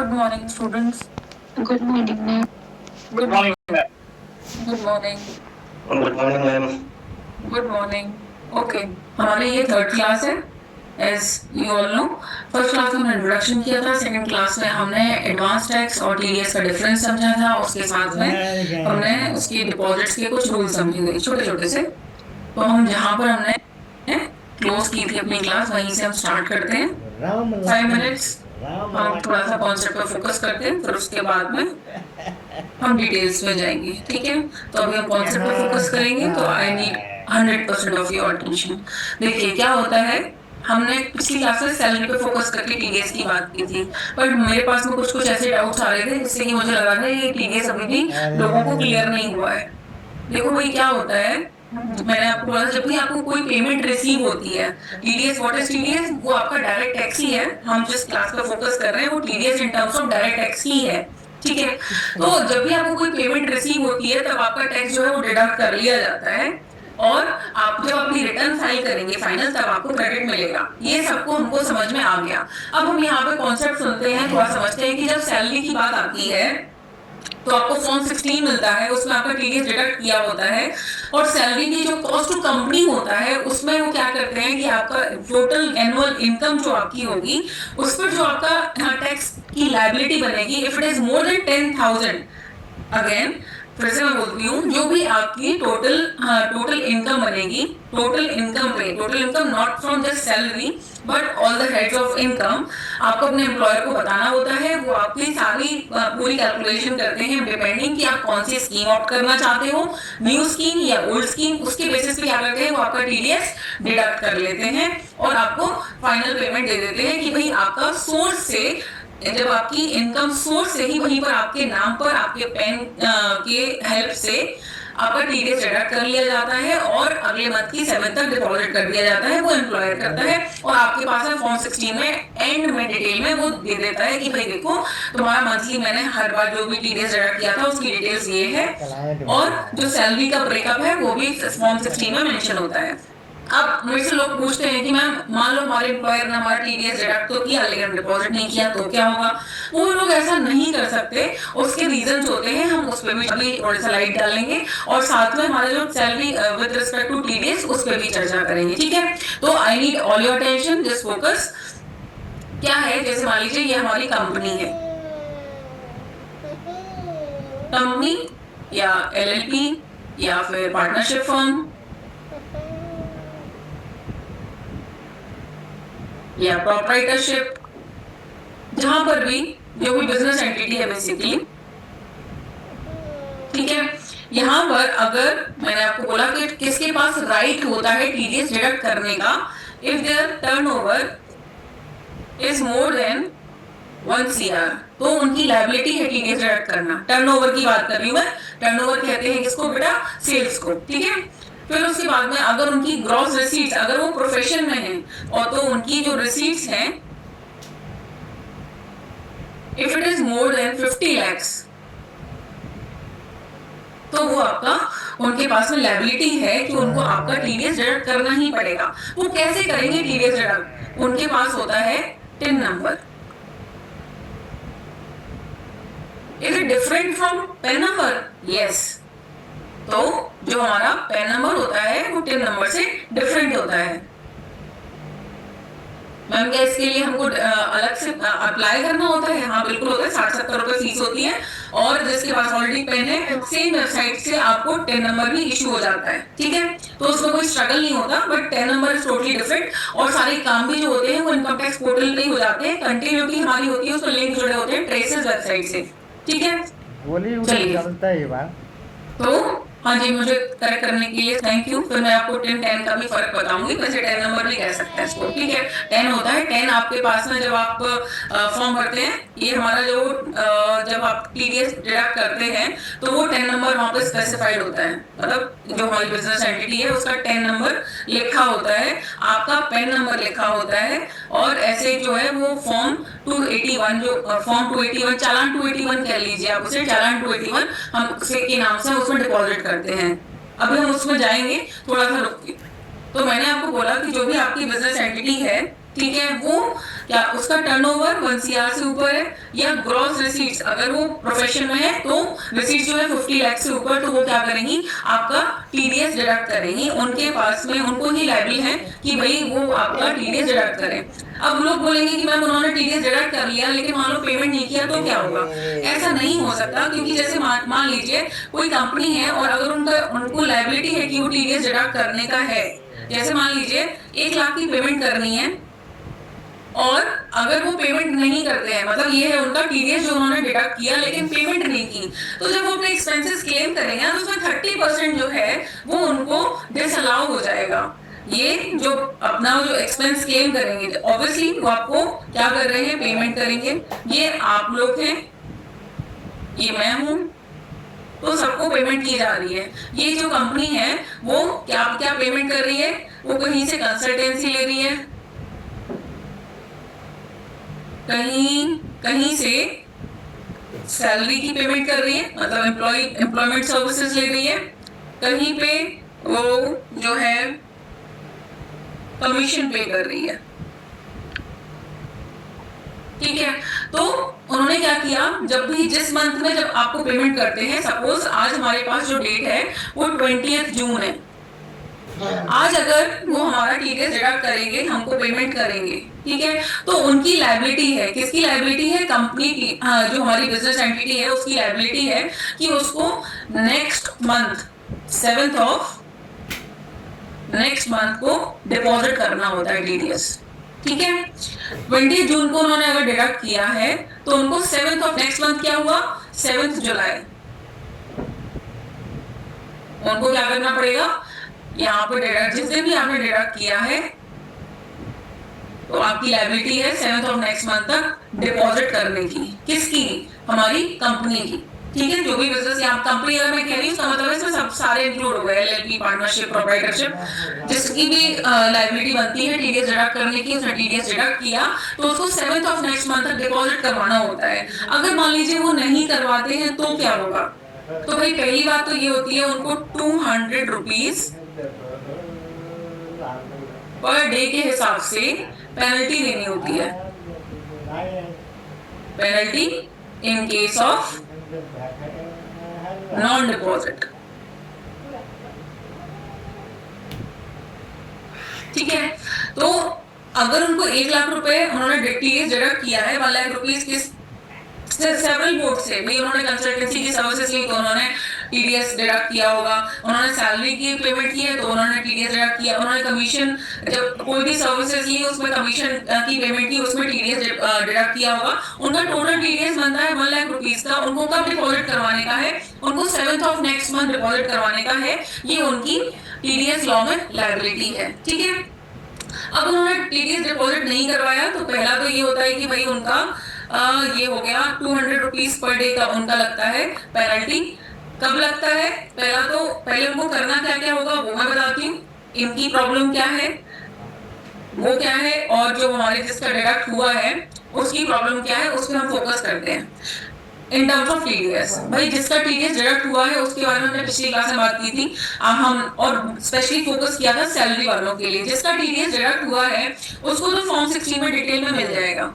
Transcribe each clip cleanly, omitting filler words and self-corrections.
Good morning, students. Good morning, ma'am. Good morning, ma'am. Good morning. Good morning, ma'am. Good morning. Okay, हमारी ये third class है. As you all know, first class में हमने introduction किया था. Second class में हमने advance tax और टीडीएस का डिफरेंस समझा था. उसके साथ में हमने उसकी डिपॉजिट्स के कुछ रूल समझे थे छोटे छोटे से. तो हम जहाँ पर हमने क्लोज की थी अपनी क्लास, वहीं से हम स्टार्ट करते हैं. 5 मिनट्स हम थोड़ा सा कॉन्सेप्ट पर फोकस करते हैं, फिर उसके बाद में हम डिटेल्स में जाएंगे. ठीक है, तो अभी हम कॉन्सेप्ट पर फोकस करेंगे. तो I need 100% of your attention. देखिए क्या होता है, हमने पिछली क्लास में सैलरी पे फोकस करके टीडीएस की बात की थी, पर मेरे पास में कुछ ऐसे डाउट्स आ रहे थे जिससे कि मुझे लगा था ये टीडीएस अभी भी लोगों को क्लियर नहीं हुआ है. देखो भाई क्या होता है, मैंने आपको बोला जब भी आपको कोई पेमेंट रिसीव होती है, टीडीएस व्हाट इज टीडीएस, वो आपका डायरेक्ट टैक्स ही है. हम जिस क्लास पे फोकस कर रहे हैं वो TDS in terms of direct tax ही है. ठीक है, तो जब भी आपको कोई पेमेंट रिसीव होती है तब आपका टैक्स जो है वो डिडक्ट कर लिया जाता है, और आप जब अपनी रिटर्न फाइल करेंगे फाइनल, तब आपको क्रेडिट मिलेगा. ये सबको हमको समझ में आ गया. अब हम यहाँ पे कॉन्सेप्ट सुनते हैं, थोड़ा समझते हैं कि जब सैलरी की बात आती है तो आपको फॉर्म 16 मिलता है, उसमें आपका टीडीएस डिडक्ट किया होता है, और सैलरी की जो कॉस्ट टू कंपनी होता है उसमें वो क्या करते हैं कि आपका टोटल एनुअल इनकम जो आपकी होगी उस पर जो आपका टैक्स की लायबिलिटी बनेगी, if it is more then 10,000, again फिर से मैं बोलती हूँ, जो भी आपकी टोटल इनकम बनेगी, total income not from just salary but all the heads of income, आपको अपने एम्प्लॉयर को बताना होता है. वो आपकी सारी पूरी कैलकुलेशन करते हैं डिपेंडिंग कि आप कौन सी स्कीम ऑप्ट करना चाहते हो, न्यू स्कीम या ओल्ड स्कीम. उसके बेसिस पे क्या करते हैं, वो आपका टीडीएस डिडक्ट कर लेते हैं और आपको फाइनल पेमेंट दे देते हैं कि भाई आपका सोर्स से, जब आपकी इनकम सोर्स से ही वहीं पर आपके नाम पर आपके पेन के हेल्प से आपका टीडीएस डिडक्ट कर लिया जाता है और अगले मंथ की 7 तक डिपॉजिट कर दिया जाता है. वो एम्प्लॉयर करता है और आपके पास है फॉर्म 16 में एंड में डिटेल में वो दे देता है कि भाई देखो तुम्हारा मंथली मैंने हर बार जो भी टीडीएस डिडक्ट किया था उसकी डिटेल्स ये है, और जो सैलरी का ब्रेकअप है वो भी फॉर्म 16 में मेंशन होता है. अब मेरे से लोग पूछते हैं कि मैम मान लो हमारे एम्प्लॉयर ने हमारा टीडीएस डिडक्ट तो किया लेकिन डिपॉजिट नहीं किया तो क्या होगा. वो लोग ऐसा नहीं कर सकते, उसके रीजंस होते हैं, हम उस पर भी अभी थोड़ा सा लाइट डालेंगे और साथ में हमारा जो salary with respect to TDS उस पर भी चर्चा करेंगे. ठीक है, तो I need all your attention, just focus. क्या है, जैसे मान लीजिए ये हमारी कंपनी है, कंपनी या एलएलपी या फिर पार्टनरशिप फर्म या प्रोप्राइटरशिप, जहां पर भी जो भी बिजनेस एंटिटी है बेसिकली. ठीक है, यहाँ पर अगर मैंने आपको बोला कि किसके पास राइट होता है टीडीएस डिडक्ट करने का, if their turnover is more than 1 CR, तो उनकी लायबिलिटी है टीडीएस डिडक्ट करना. टर्नओवर की बात कर रही हूँ मैं. टर्नओवर कहते हैं किसको बेटा, सेल्स को. ठीक है, फिर उसके बाद में अगर उनकी ग्रॉस रिसीट्स, अगर वो प्रोफेशन में है और तो उनकी जो रिसीट्स हैं if it is more then 50 lakhs, तो वो आपका, उनके पास में लायबिलिटी है कि उनको आपका टीडीएस डिडक्ट करना ही पड़ेगा. वो कैसे करेंगे टीडीएस डिडक्ट, उनके पास होता है tin number. Is it different from PAN number? Yes. तो जो हमारा पेन नंबर होता है वो टिन नंबर से डिफरेंट होता है. मैम क्या इसके लिए हमको अलग से अप्लाई करना होता है? हाँ बिल्कुल होता है. 60-70 रुपए फीस होती है, और जिसके पास ऑलरेडी पेन है सेम वेबसाइट से आपको टिन नंबर भी इशू हो जाता है. ठीक है, तो उसमें कोई स्ट्रगल नहीं होता, but tin number is totally different. और सारे काम भी जो होते हैं वो इनकम टैक्स पोर्टल पे ही हो जाते हैं. कंटिन्यूटी हमारी होती है, उसमें लिंक जुड़े होते हैं ट्रेसेस वेबसाइट से. ठीक है, चलिए. तो हाँ जी, मुझे करेक्ट करने के लिए थैंक यू. फिर मैं आपको 10 का भी फर्क बताऊंगी, वैसे 10 नंबर भी कह सकते हैं इसको. ठीक है, 10 होता है. 10 आपके पास में जब आप फॉर्म भरते हैं, ये हमारा जो जब आप टीडीएस डिडक्ट करते हैं तो वो 10 नंबर वहाँ पे स्पेसिफाइड होता है. मतलब जो हमारी बिजनेस एंटिटी है उसका 10 नंबर लिखा होता है, आपका पेन नंबर लिखा होता है, और ऐसे जो है वो फॉर्म 281, जो फॉर्म 281, चालान 281 कह लीजिए आप उसे, चालान 281 हम उसे के नाम से उसमें डिपॉजिट करते हैं. अभी हम उसमें जाएंगे, थोड़ा सा रुकिए. तो मैंने आपको बोला कि जो भी आपकी बिजनेस एंटिटी है ठीक है, वो क्या उसका टर्नओवर 1 CR से ऊपर है, या ग्रॉस रिसीट्स, अगर वो प्रोफेशन में है तो रिसीट्स जो है 50 लाख से ऊपर, तो वो क्या करेंगी, आपका टीडीएस डिडक्ट करेंगी। उनके पास में उनको ही लायबल है कि भाई वो आपका टीडीएस डिडक्ट करें। अब लोग बोलेंगे कि मैम उन्होंने टीडीएस डिडक्ट कर लिया लेकिन मान लो पेमेंट नहीं किया तो क्या होगा? ऐसा नहीं हो सकता, क्योंकि जैसे मान लीजिए कोई कंपनी है और अगर उनको लायबिलिटी है कि वो टीडीएस डिडक्ट करने का है, जैसे मान लीजिए 1 लाख की पेमेंट करनी है और अगर वो पेमेंट नहीं करते हैं, मतलब ये है उनका टीडीएस जो उन्होंने डिडक्ट किया लेकिन पेमेंट नहीं की, तो जब वो अपने एक्सपेंसेस क्लेम करेंगे तो उसमें 30% जो है वो उनको डिसअलाउ हो जाएगा। ये जो अपना जो एक्सपेंस क्लेम करेंगे ऑब्वियसली वो आपको क्या कर रहे हैं, पेमेंट करेंगे। ये आप लोग हैं, ये मैं हूं, तो सबको पेमेंट की जा रही है। ये जो कंपनी है वो क्या क्या पेमेंट कर रही है, वो कहीं से कंसल्टेंसी ले रही है, कहीं से सैलरी की पेमेंट कर रही है, मतलब एम्प्लॉयमेंट सर्विसेज ले रही है, कहीं पे वो जो है कमीशन पे कर रही है। ठीक है, तो उन्होंने क्या किया, जब भी जिस मंथ में जब आपको पेमेंट करते हैं, सपोज आज हमारे पास जो डेट है वो 20 जून है, आज अगर वो हमारा टीडीएस डिडक्ट करेंगे, हमको पेमेंट करेंगे, ठीक है, तो उनकी लायबिलिटी है, किसकी लायबिलिटी है, कंपनी की, जो हमारी बिजनेस एंटिटी है उसकी लायबिलिटी है कि उसको next month 7th of next month को डिपॉजिट करना होता है टीडीएस। ठीक है, 20 जून को उन्होंने अगर डिडक्ट किया है तो उनको 7th ऑफ नेक्स्ट मंथ क्या हुआ, 7th जुलाई, उनको क्या करना पड़ेगा, यहाँ पे डिडक्ट जिस दिन भी आपने डिडक्ट किया है तो आपकी लायबिलिटी है 7th ऑफ नेक्स्ट मंथ तक डिपॉजिट करने की, किसकी, हमारी कंपनी की। ठीक है, जो भी बिजनेस यहाँ कंपनी अगर मैं कह रही हूँ उसका मतलब इसमें सब सारे इंक्लूड हो गए, एलएलपी, पार्टनरशिप, प्रोप्राइटरशिप, जिसकी भी लायबिलिटी बनती है टीडीएस डिडक्ट करने की, उसने टीडीएस डिडक्ट किया तो उसको 7th ऑफ नेक्स्ट मंथ तक डिपॉजिट करवाना होता है। अगर मान लीजिए वो नहीं करवाते हैं तो क्या होगा, तो भाई पहली बात तो ये होती है उनको 200 रुपीज पर डे के हिसाब से पेनल्टी देनी होती है, penalty in case of non deposit. ठीक है, तो अगर उनको 1 लाख रुपए उन्होंने टीडीएस डिडक्ट किया है, 1 लाख रुपीज किस सेवरल बोर्ड से, भाई उन्होंने कंसल्टेंसी की सर्विसेज ली तो उन्होंने टीडीएस डिडक्ट किया होगा, उन्होंने सैलरी की पेमेंट की है तो उन्होंने टीडीएस डिडक्ट किया, उन्होंने कमीशन जब कोई भी सर्विसेज ली उसमें कमीशन की पेमेंट की उसमें टीडीएस डिडक्ट किया होगा, उनका टोटल टीडीएस बनता है 1 लाख रुपीज का। उनको कब डिपॉजिट करवाने का है, उनको 7th of next month deposit करवाने का है, ये उनकी टीडीएस लॉ में लायबिलिटी है। ठीक है, अब उन्होंने टीडीएस डिपॉजिट नहीं करवाया तो पहला तो ये होता है कि भाई उनका ये हो गया 200 रुपीज पर डे का उनका लगता है पेनल्टी। कब लगता है, पहला तो पहले उनको करना क्या क्या होगा वो मैं बताती हूँ, इनकी प्रॉब्लम क्या है वो क्या है, और जो हमारे जिसका डिडक्ट हुआ है उसकी प्रॉब्लम क्या है, उस पर हम फोकस करते हैं। इन टर्म्स ऑफ टीडीएस, भाई जिसका टीडीएस डिडक्ट हुआ है उसके बारे में हमने पिछली क्लास में बात की थी, हम और स्पेशली फोकस किया था सैलरी वालों के लिए। जिसका टीडीएस डिडक्ट हुआ है उसको तो फॉर्म 16 में डिटेल में मिल जाएगा।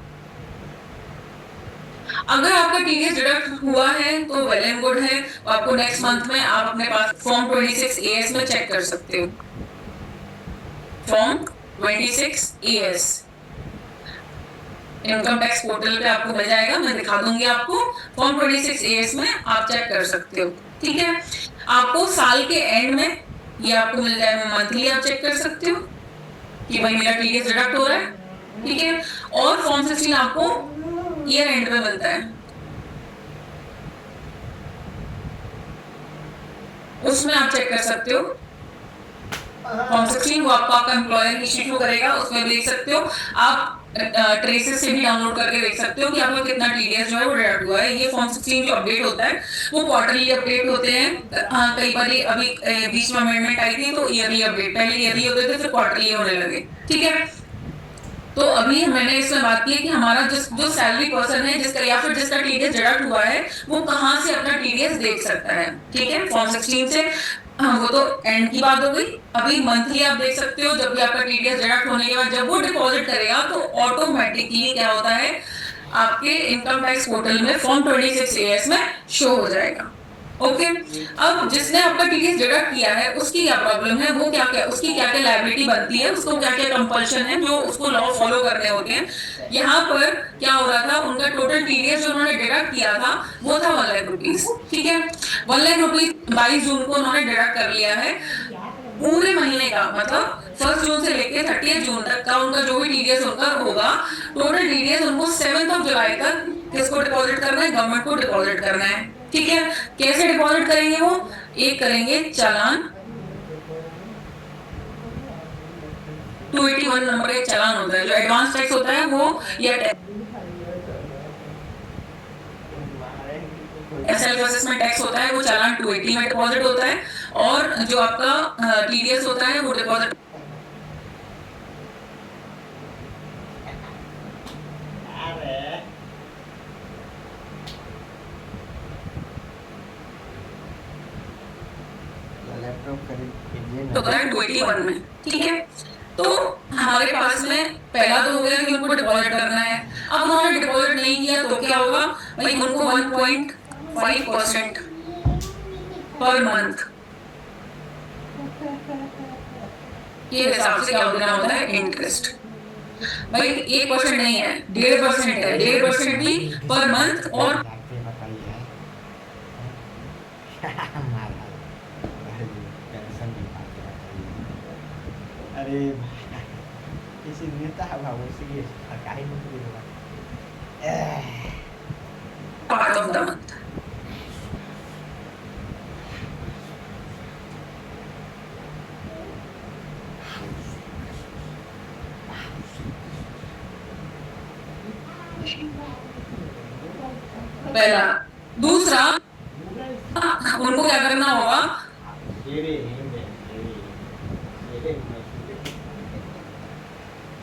अगर आपका टीडीएस डिडक्ट हुआ है तो वेल एंड गुड है, आपको नेक्स्ट मंथ में आप अपने पास फॉर्म 26 एएस में चेक कर सकते हो, form 26 as income tax portal पे आपको मिल जाएगा, मैं दिखा दूंगी आपको, फॉर्म 26 एएस में आप चेक कर सकते हो। ठीक है, आपको साल के एंड में ये आपको मिल जाएगा, मंथली आप चेक कर सकते हो कि भाई मेरा टीडीएस डिडक्ट हो रहा है। ठीक है, और फॉर्म 16 आपको ईयर एंड में मिलता है, उसमें आप चेक कर सकते हो। फॉर्म 16 वो आपका एम्प्लॉयर इशू करेगा, उसमें देख सकते हो आप, ट्रेसेस से भी डाउनलोड करके देख सकते हो कि आपका कितना टीडीएस जो है वो डिडक्ट हुआ है। ये फॉर्म 16 जो अपडेट होता है वो क्वार्टरली अपडेट होते हैं। हाँ, कई बार अभी बीच में अमेंडमेंट आई थी तो ईयरली अपडेट, पहले ईयरली होते थे फिर क्वार्टरली होने लगे। ठीक है, तो अभी मैंने इसमें बात की कि हमारा जो सैलरी पर्सन है जिसका या फिर जिसका टीडीएस डिडक्ट हुआ है वो कहाँ से अपना टीडीएस देख सकता है। ठीक है, फॉर्म 16 से। हाँ, वो तो एंड की बात हो गई। अभी मंथली आप देख सकते हो, जब भी आपका टीडीएस डिडक्ट होने के बाद जब वो डिपॉजिट करेगा तो ऑटोमेटिकली क्या होता है, आपके इनकम टैक्स पोर्टल में फॉर्म 26 एएस में शो हो जाएगा। ओके, अब जिसने आपका टीडीएस डिडक्ट किया है उसकी क्या प्रॉब्लम है, वो क्या क्या उसकी क्या क्या लायबिलिटी बनती है, उसको क्या क्या कंपल्शन है जो उसको लॉ फॉलो करने होते हैं। यहाँ पर क्या हो रहा था, उनका टोटल टीडीएस जो उन्होंने डिडक्ट किया था वो था 1 लाख रुपीज। ठीक है, 1 लाख रुपीज 22 जून को उन्होंने डिडक्ट कर लिया है। पूरे महीने का मतलब 1 जून से लेके 30 जून तक का उनका जो भी टीडीएस उनका होगा, टोटल टीडीएस उनको 7 जुलाई तक किसको डिपॉजिट करना है, गवर्नमेंट को डिपॉजिट करना है। ठीक है, कैसे डिपॉजिट करेंगे वो, एक करेंगे चालान, 281 नंबर एक चालान होता है, जो एडवांस टैक्स होता है वो, या सेल्फ असेसमेंट टैक्स होता है वो चालान 280 में डिपॉजिट होता है, और जो आपका टीडीएस होता है वो डिपॉजिट तो होता है 281 में। ठीक है, तो हमारे पास में पहला तो हो गया कि उनको डिपॉजिट करना है। अब उन्होंने डिपॉजिट नहीं किया तो क्या होगा भाई, उनको 1.5% पर मंथ के हिसाब से क्या देना होता है, इंटरेस्ट। भाई 1% नहीं है, 1.5% है, 1.5% भी पर मंथ। और अरे किसी नेता भाव से सरकारी नौकरी होगा पार्ट ऑफ द मंथ। पहला, दूसरा उनको क्या करना होगा,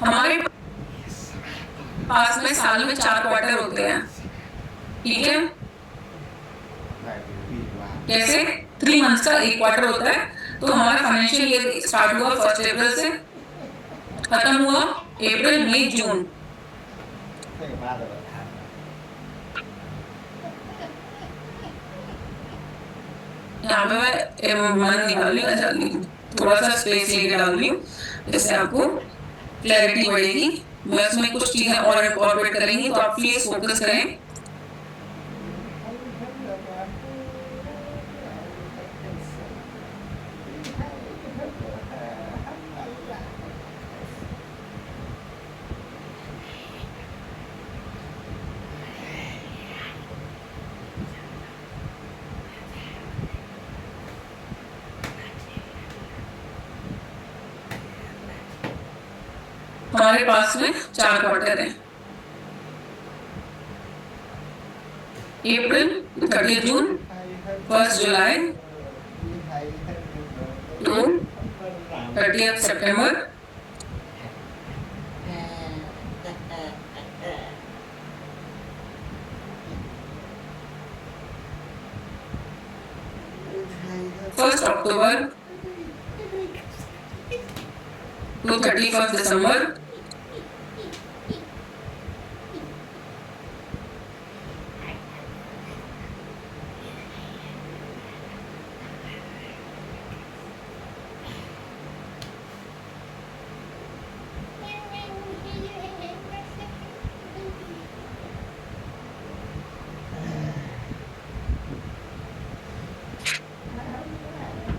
हमारे पास में साल में 4 क्वार्टर होते हैं। ठीक है, कैसे 3 मंथ्स का एक क्वार्टर होता है। तो हमारा फाइनेंशियल ईयर स्टार्ट हुआ 1 अप्रैल से, खत्म हुआ अप्रैल मई जून। यहाँ पे मैं मन निकाल रही हूँ, थोड़ा सा स्पेस लेके डाल रही हूँ जिससे आपको क्लैरिटी बढ़ेगी। मैं उसमें कुछ चीजें और इनकॉर्पोरेट करेंगी, तो आप प्लीज फोकस करें। हमारे पास में 4 क्वार्टर है, April, 30 June, 1 July to 30 September, first October to 31 December,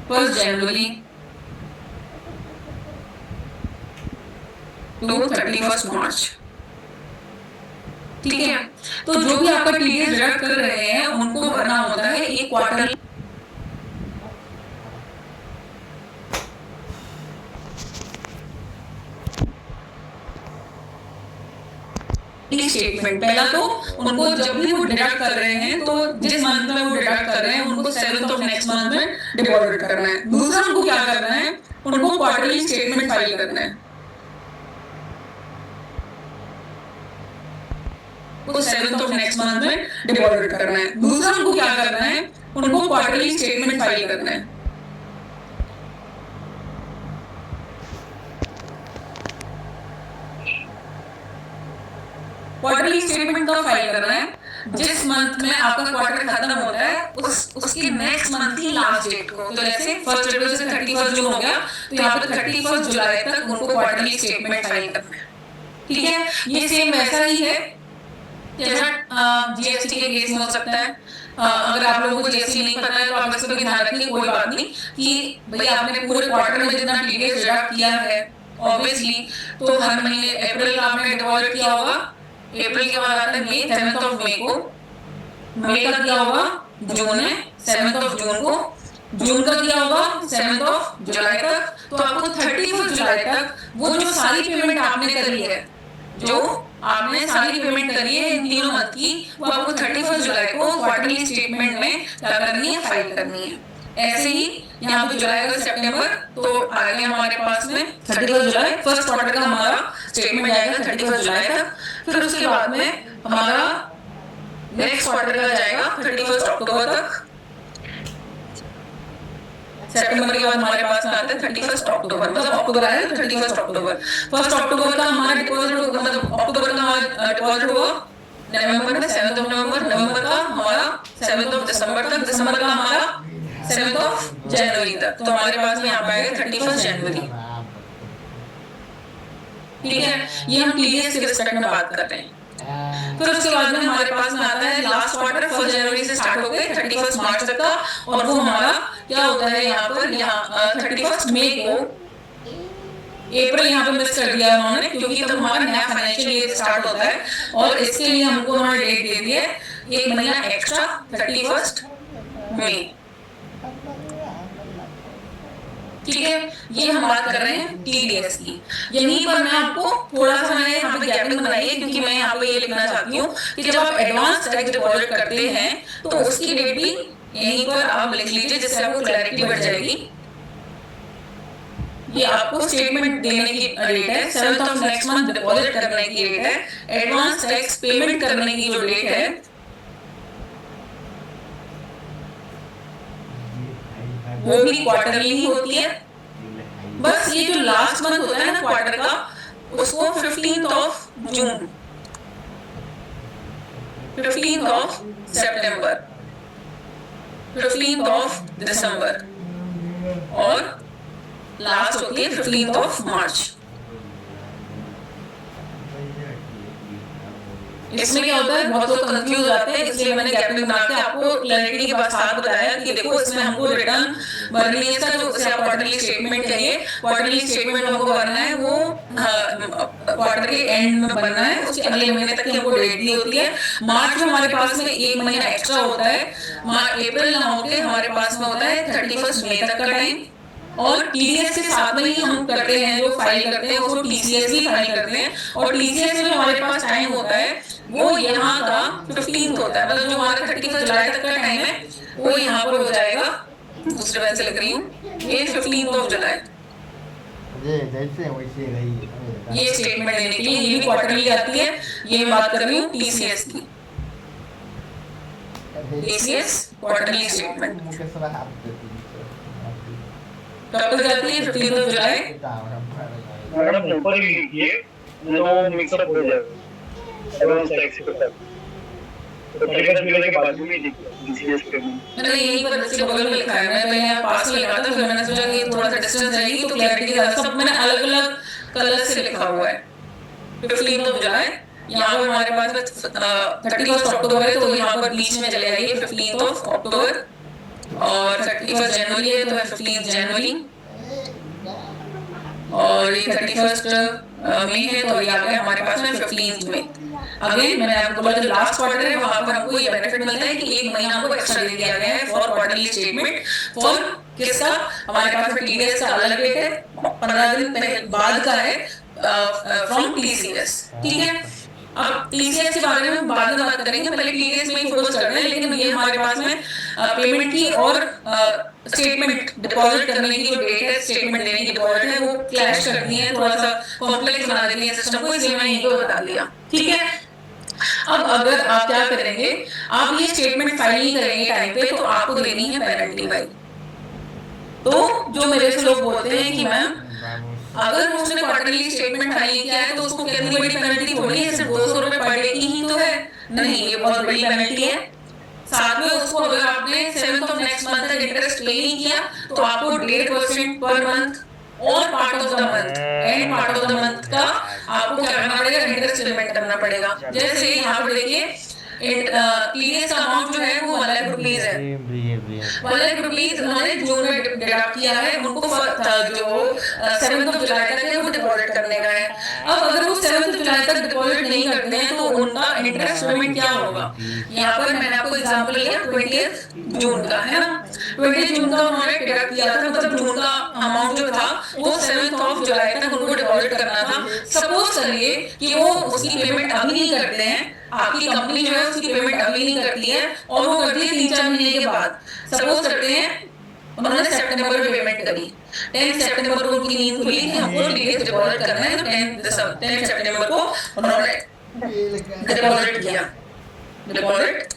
first January to 31 March. ठीक है, तो जो भी आपका टीडीएस डिडक्ट कर रहे हैं उनको भरना होता है एक क्वार्टर स्टेटमेंट। पहला तो उनको जब भी वो डिडक्ट कर रहे हैं तो जिस मंथ में वो डिडक्ट कर रहे हैं उनको 7th ऑफ नेक्स्ट मंथ में डिपॉजिट करना है। दूसरा उनको क्या करना है, उनको क्वार्टरली स्टेटमेंट फाइल करना है। को 7th ऑफ नेक्स्ट मंथ में डिपॉजिट करना है। दूसरा उनको क्या करना है, उनको क्वार्टरली स्टेटमेंट फाइल करना है। क्वार्टरली स्टेटमेंट कब फाइल करना है, जिस मंथ में आपका क्वार्टर खत्म होता है उसके नेक्स्ट मंथ की लास्ट डेट को। तो जैसे 1 अप्रैल से 31 जून हो गया, तो यहाँ पर 31 जुलाई तक उनको क्वार्टरली स्टेटमेंट फाइल करना है। ठीक है, ये सेम वैसा ही है जैसा जीएसटी के केस में हो सकता है। अगर आप लोगों को जीएसटी नहीं पता है तो आप इसको भी ध्यान रखिए, कोई बात नहीं, कि भाई आपने पूरे क्वार्टर में जितना टीडीएस डिडक्ट किया है ऑब्वियसली, तो हर महीने अप्रैल का आपने डिपॉजिट किया होगा, अप्रैल के बाद आता है मई, 7th ऑफ मई को, मई का किया होगा जून है 7th ऑफ जून को, जून का किया होगा 7th ऑफ जुलाई तक। तो आपको 31 जुलाई तक वो जो सारी पेमेंट आपने करी है, जो आपने सारी पेमेंट करी है इन तीनों मंथ की, वो आपको 31 जुलाई को क्वार्टरली स्टेटमेंट में क्या करनी है, फाइल करनी है। ऐसे ही यहाँ पे जुलाई अगस्त सितंबर तो आ गया हमारे पास में 31 जुलाई, फर्स्ट क्वार्टर का हमारा स्टेटमेंट आएगा 31 जुलाई तक। फिर उसके बाद में हमारा नेक्स्ट क्वार्टर का जाएगा 31 अक्टूबर तक। सितंबर के बाद हमारे पास में आता है 31 अक्टूबर, मतलब अक्टूबर आया तो 31 अक्टूबर। 1 अक्टूबर का हमारा डिपॉजिट, मतलब अक्टूबर का हमारा डिपॉजिट हुआ नवंबर में 7th ऑफ नवंबर, नवंबर का हमारा 7th ऑफ दिसंबर तक, दिसंबर का हमारा 7th ऑफ जनवरी तक। तो हमारे पास में यहाँ पे आएगा 31 जनवरी। ठीक है, ये हम टीडीएस के रिस्पेक्ट में बात कर रहे हैं। फिर उसके बाद में हमारे पास में आता है लास्ट क्वार्टर, 1 जनवरी से स्टार्ट होकर 31 मार्च तक का, और वो हमारा क्या होता है यहाँ पर, यहाँ 31 मई को, अप्रैल यहाँ पे मिस कर दिया उन्होंने क्योंकि तब हमारा नया फाइनेंशियल ईयर स्टार्ट होता है, और इसके लिए हमको उन्होंने डेट दे दी है 1 महीना एक्स्ट्रा, 31 मई। ठीक है, ये हम बात कर रहे हैं टीडीएस की। यहीं पर मैं आपको थोड़ा सा, मैंने यहाँ पे गैपिंग बनाई है क्योंकि मैं यहाँ पे ये लिखना चाहती हूँ कि जब आप एडवांस टैक्स डिपॉजिट करते हैं तो उसकी डेट भी यहीं पर आप लिख लीजिए, जिससे आपको क्लैरिटी बढ़ जाएगी। ये आपको स्टेटमेंट देने की डेट है, 7th of next month deposit करने की डेट है, एडवांस टैक्स पेमेंट करने की जो डेट है वो भी क्वार्टरली ही होती है। बस ये जो लास्ट मंथ होता है ना क्वार्टर का, उसको 15th of June, 15th of September, 15th of December और लास्ट होती है 15th ऑफ मार्च। इसमें क्या होता है, बहुत लोग कंफ्यूज आते हैं, इसलिए मैंने गैपिंग बना के आपको क्लैरिटी के साथ बताया कि देखो इसमें हमको रिटर्न भरनी है, इसका जो क्वार्टरली स्टेटमेंट है, ये क्वार्टरली स्टेटमेंट हमको भरना है, वो क्वार्टर के एंड में बनना है, उसके अगले महीने तक की हमको डेट दी होती है। मार्च में हमारे पास में 1 महीना एक्स्ट्रा होता है, अप्रैल ना होके हमारे पास में होता है 31 मई तक का टाइम। और टीडीएस के साथ में ही हम करते हैं, जो फाइल करते हैं उसको टीसीएस भी फाइल करते हैं, और टीसीएस में जो हमारे पास टाइम होता है वो यहाँ का 15th होता है, मतलब जो हमारा 31 जुलाई तक का टाइम है वो यहाँ पर हो जाएगा, दूसरे वजह से लिख रही हूँ, ये 15th ऑफ जुलाई। ये स्टेटमेंट देने के लिए ये भी क्वार्टरली आती है, ये बात कर रही हूँ टीसीएस की, टीसीएस क्वार्टरली स्टेटमेंट कब तक जाती है, 15th ऑफ जुलाई। मैडम ऊपर ही लिखिए, तो मिक्सअप हो जाएगा एडवांस टैक्स के साथ, तो 31 जुलाई के बाद में टीसीएस पेमेंट। मैंने यहीं पर इसके बगल में लिखा है, मैं पहले यहाँ पास में लिखा था, फिर मैंने सोचा कि थोड़ा सा डिस्टेंस रहेगी तो क्लैरिटी के साथ सब मैंने अलग अलग कलर से लिखा हुआ है। 15th ऑफ जुलाई, यहाँ पर हमारे पास 31 अक्टूबर है, तो यहाँ पर बीच में चले जाइए 15th ऑफ अक्टूबर, और 31 जनवरी है तो 15th जनवरी, और ये 31 मई है तो ये आ गया हमारे पास में 15th मई। अगेन मैंने आपको बोला जो लास्ट क्वार्टर है वहां पर हमको ये बेनिफिट मिलता है कि 1 महीना हमको एक्स्ट्रा दे दिया गया है फॉर क्वार्टरली स्टेटमेंट, फॉर किसका, हमारे पास में टीडीएस का अलग रेट है, 15 दिन बाद का है फ्रॉम टीसीएस। ठीक है, अब टीसीएस के बारे में बाद में बात करेंगे, पहले टीडीएस में ही फोकस कर रहे हैं, लेकिन ये हमारे पास में पेमेंट की और स्टेटमेंट डिपॉजिट करने की जो डेट है, स्टेटमेंट देने की डिपॉजिट है, वो क्लैश करती है, थोड़ा सा कॉम्प्लेक्स बना देती है सिस्टम को, इसलिए मैंने यही बता दिया। ठीक है, अब अगर आप क्या करेंगे, आप ये स्टेटमेंट फाइल नहीं करेंगे टाइम पे तो आपको देनी है पेनल्टी भाई। तो जो मेरे से लोग बोलते हैं कि मैम अगर उसने क्वार्टरली स्टेटमेंट फाइल किया है तो उसको कितनी बड़ी पेनल्टी थोड़ी है, सिर्फ 200 रुपए पर डे की ही तो है। नहीं, ये बहुत बड़ी पेनल्टी है। साथ में उसको अगर आपने 7th ऑफ नेक्स्ट मंथ तक इंटरेस्ट पे नहीं किया तो आपको 1.5% पर मंथ और part of the month and part of the month का आपको क्या करना पड़ेगा, इंटरेस्ट पेमेंट करना पड़ेगा। जैसे यहाँ पर देखिए टीडीएस का अमाउंट जो है वो 1 लाख रुपीज है। 1 लाख रुपीज उन्होंने जून में डिडक्ट किया है, उनको जो 7th ऑफ जुलाई तक है वो डिपॉजिट करने का है। अब अगर वो 7th जुलाई तक डिपॉजिट नहीं करते हैं तो उनका इंटरेस्ट पेमेंट क्या होगा। यहाँ पर मैंने आपको एग्जांपल लिया 20 जून का है ना, 20 जून का उन्होंने डिडक्ट किया था, मतलब जून का अमाउंट जो था वो 7th ऑफ जुलाई तक उनको डिपॉजिट करना था। सपोज करिए कि वो उसकी पेमेंट अभी नहीं करते हैं, आपकी कंपनी जो है उसकी पेमेंट अभी नहीं करती है और वो करती है 3-4 महीने के बाद। सपोज करते हैं उन्होंने सितंबर में पेमेंट करी, 10 सितंबर को उनकी नींद खुली कि हमको टीडीएस डिपॉजिट करना है, तो 10 सितंबर को उन्होंने डिपॉजिट किया। Deposit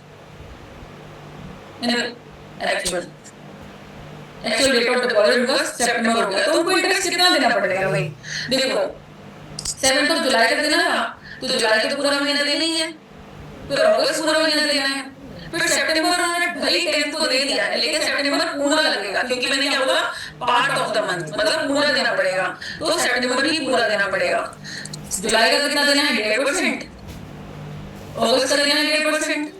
actual date of deposit उनका सितंबर हो गया, तो उनको इंटरेस्ट कितना देना पड़ेगा भाई। देखो 7th ऑफ जुलाई तक देना था तो जुलाई तो पूरा महीना देना ही है, फिर अगस्त पूरा महीना देना है, फिर सितंबर उन्होंने भले 10th को दे दिया है लेकिन सितंबर पूरा लगेगा क्योंकि मैंने क्या बोला पार्ट ऑफ द मंथ, मतलब पूरा देना पड़ेगा, तो सितंबर ही पूरा देना पड़ेगा। जुलाई का कितना देना है 1.5%, अगस्त का देना है 1.5%,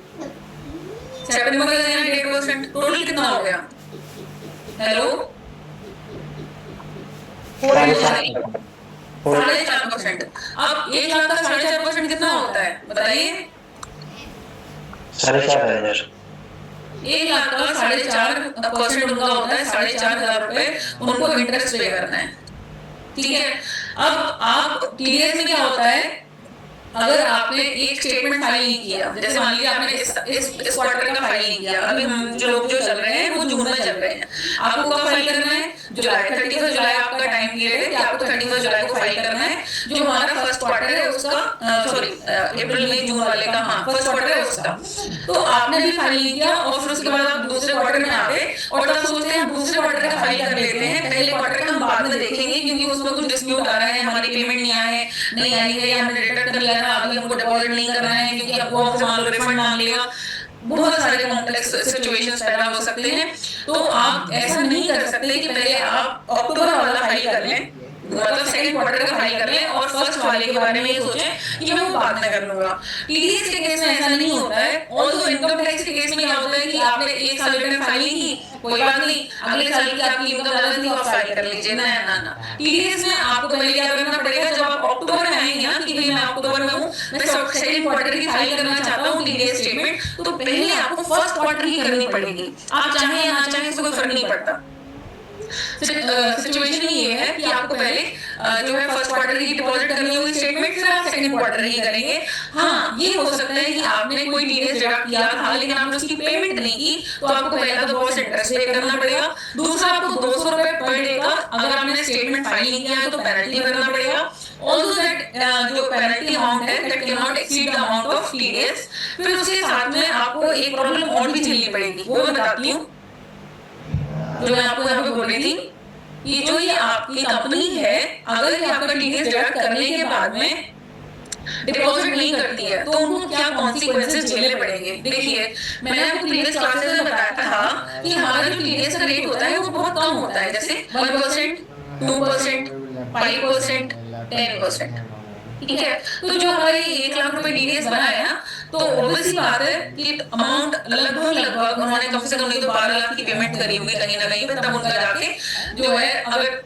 सितंबर का देना है 1.5%, टोटल कितना हो गया। हेलो 4.5%। अब 1 लाख का 4.5% कितना होता है बताइए। 4,500। 1 लाख का 4.5% उनका होता है, 4,500 रुपए उनको इंटरेस्ट पे करना है, ठीक है। अब आप टीडीएस में क्या होता है, अगर आपने एक स्टेटमेंट फाइल नहीं किया, जैसे मान लीजिए आपने इस क्वार्टर का फाइल नहीं किया, अभी हम जो लोग जो चल रहे हैं वो जून में चल रहे हैं, आपको कब फाइल करना है, जुलाई 31 जुलाई आपका टाइम पीरियड है कि आपको 31 जुलाई को फाइल करना है। जो हमारा फर्स्ट क्वार्टर है उसका सॉरी अप्रैल मई जून वाले का, हाँ फर्स्ट क्वार्टर है उसका, तो आपने भी फाइल नहीं किया और फिर उसके बाद आप दूसरे क्वार्टर में आ गए और तब सोचते हैं दूसरे क्वार्टर का फाइल कर लेते हैं, पहले क्वार्टर का हम बाद में देखेंगे क्योंकि उसमें कुछ डिस्प्यूट आ रहा है, हमारी पेमेंट नहीं आया है, नहीं आई है या हमने रिटर्न कर लिया था, अभी हमको डिपॉजिट नहीं करना है क्योंकि आपको हमसे मान लो रिफंड मांग लिया, बहुत सारे कॉम्प्लेक्स सिचुएशंस पैदा हो सकते हैं। तो आप ऐसा नहीं कर सकते कि पहले आप अक्टूबर वाला फाइल कर लें, मतलब सेकंड क्वार्टर का फाइल कर लें और फर्स्ट वाले के बारे में ये सोचें कि मैं वो बाद में कर लूंगा। टीडीएस के केस में ऐसा नहीं होता है, ऑल्दो इनकम टैक्स के केस में क्या होता है कि आपने 1 साल रिटर्न फाइल नहीं की, कोई बात नहीं, अगले साल की आपकी इनकम ज्यादा थी आप फाइल कर लीजिए, ना। टीडीएस में आपको पहले क्या करना पड़ेगा, जब आप अक्टूबर में आएंगे ना कि भाई मैं अक्टूबर में हूँ, मैं सेकंड क्वार्टर की फाइल करना चाहता हूँ टीडीएस स्टेटमेंट, तो पहले आपको फर्स्ट क्वार्टर की करनी पड़ेगी, आप चाहे या ना चाहे इससे कोई फर्क नहीं पड़ता। सिचुएशन ये है कि आपको पहले जो है फर्स्ट क्वार्टर की डिपॉजिट करनी होगी स्टेटमेंट, फिर आप सेकंड क्वार्टर ही करेंगे। हाँ ये हो सकता है कि आपने कोई टीडीएस डिडक्ट किया था लेकिन आपने उसकी पेमेंट नहीं की, तो आपको पहला तो बहुत इंटरेस्ट पे करना पड़ेगा, दूसरा आपको 200 रुपए पर डे का अगर आपने स्टेटमेंट फाइल नहीं किया है तो पेनल्टी भरना पड़ेगा। ऑल्सो दैट जो पेनल्टी अमाउंट है that can not exceed the amount of TDS. फिर उसके साथ में आपको एक प्रॉब्लम और भी झेलनी पड़ेगी, वो मैं बताती हूँ जो मैं आपको यहाँ पे बोल रही थी। ये जो ये आपकी कंपनी है अगर ये आपका टीडीएस डिडक्ट करने के बाद में डिपॉजिट नहीं करती है तो उनको क्या कॉन्सिक्वेंसेस झेलने पड़ेंगे। देखिए मैंने आपको प्रीवियस क्लासेस में बताया था कि हमारा जो टीडीएस का रेट होता है वो बहुत कम होता है, जैसे 1%, 2%, 5%, 10%, ठीक है। तो जो हमारे 1 लाख रुपए टीडीएस बना है ना, तो ऑब्वियस ही बात है कि अमाउंट लगभग उन्होंने कम से कम नहीं तो 12 लाख की पेमेंट करी होगी कहीं ना कहीं पे, तब उनका जाके जो है अगर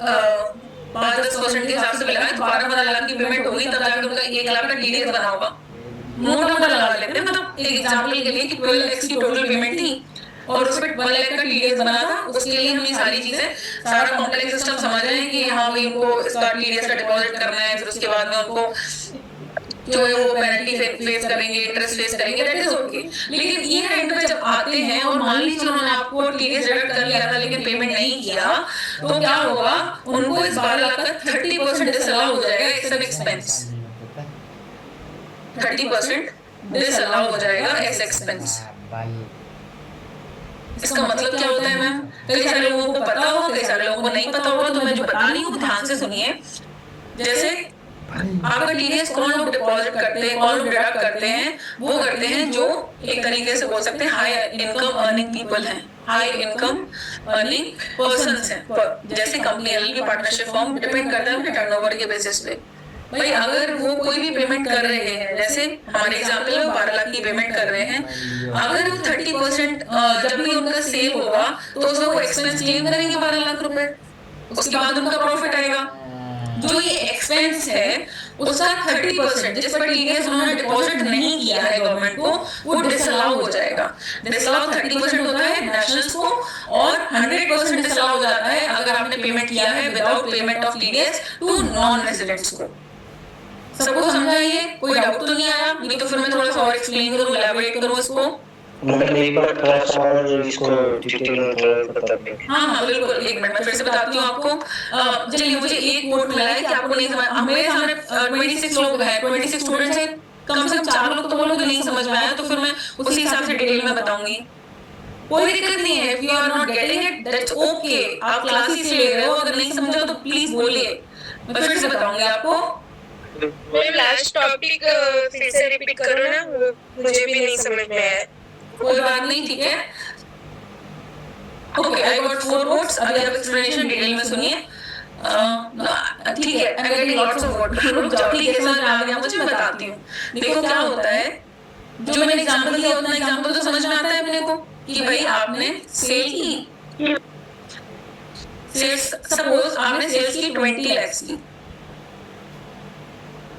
5-10% के हिसाब से मिला है तो 12-15 लाख की पेमेंट होगी, तब जाकर उनका 1 लाख का टीडीएस बना होगा। मोटा लगा लेते हैं, मतलब एक एग्जांपल के लिए कि 12 लाख की टोटल पेमेंट थी और उस पर 1 लाख का टीडीएस बना था, उसके लिए हम ये सारी चीजें सारा कॉम्प्लेक्स सिस्टम समझ रहे हैं कि हाँ भाई इनको इसका टीडीएस का डिपॉजिट करना है, फिर उसके बाद में उनको जो है वो पेनल्टी फेस करेंगे, इंटरेस्ट फेस करेंगे, दैट इज ओके। लेकिन ये टाइम पे जब आते हैं और मान लीजिए उन्होंने आपको टीडीएस डिडक्ट कर लिया था लेकिन पेमेंट नहीं किया, तो क्या होगा, उनको इस 12 लाख का 30% डिसअलाउ हो जाएगा, इट्स एन एक्सपेंस। 30% डिसअलाउ हो जाएगा एज एक्सपेंस। भाई इसका मतलब क्या होता है मैम? कई सारे लोगों को पता होगा, कई सारे लोगों को नहीं पता होगा, तो मैं जो बता रही हूँ ध्यान से सुनिए। जैसे आपका टीडीएस कौन लोग डिपॉजिट करते हैं, कौन लोग डिडक्ट करते हैं, वो करते हैं जो एक तरीके से बोल सकते हैं हाई इनकम अर्निंग पीपल हैं, हाई इनकम अर्निंग पर्सन्स हैं। जैसे company LLP partnership form depend करता है अपने टर्नओवर के बेसिस पे। भाई अगर वो कोई भी पेमेंट कर रहे हैं, जैसे हमारे एग्जाम्पल में 12 लाख की पेमेंट कर रहे हैं, अगर वो 30% जब भी उनका सेल होगा तो उसमें वो एक्सपेंस क्लेम करेंगे 12 लाख रुपए, उसके बाद उनका प्रॉफिट आएगा। जो ये एक्सपेंस है उसका 30% जिस पर टीडीएस उन्होंने डिपॉजिट नहीं किया है गवर्नमेंट को, वो डिसअलाउ हो जाएगा। डिसअलाउ 30% होता है नेशनल्स को और 100% डिसअलाउ हो जाता है अगर आपने पेमेंट किया है without payment of TDS to non residents को। सबको समझा ये? कोई डाउट तो नहीं आया? नहीं तो फिर मैं थोड़ा सा और एक्सप्लेन करूँ, इलैबोरेट करूँ इसको। मतलब एक बार क्लास और इसको डिटेल में थोड़ा बता देंगे। हाँ बिल्कुल, एक मिनट मैं फिर से बताती हूँ आपको। चलिए मुझे एक नोट मिला है कि आपको नहीं समझ, हमारे सामने 26 लोग हैं, 26 स्टूडेंट्स हैं, कम से कम 4 लोग तो बोलोगे नहीं समझ में आया, तो फिर मैं उसी हिसाब से डिटेल में बताऊंगी। कोई दिक्कत नहीं है, if you are not getting it that's okay, आप क्लासेस ले रहे हो, अगर नहीं समझा तो प्लीज बोलिए, मैं फिर से बताऊंगी आपको। मैम लास्ट टॉपिक फिर से रिपीट करो ना, मुझे भी नहीं समझ में आया। कोई बात नहीं, ठीक है। Okay, I got 4 votes. अभी आप एक्सप्लेनेशन डिटेल में सुनिए। ठीक है, I getting lots of vote. रुक जाओ, ठीक है, समझ में आ गया मुझे, मैं बताती हूँ। देखो क्या होता है, जो मैंने एग्जांपल दिया उतना एग्जांपल तो समझ में आता है अपने को कि भाई आपने सेल की, सेल्स सपोज आपने सेल्स की 20 लाख की,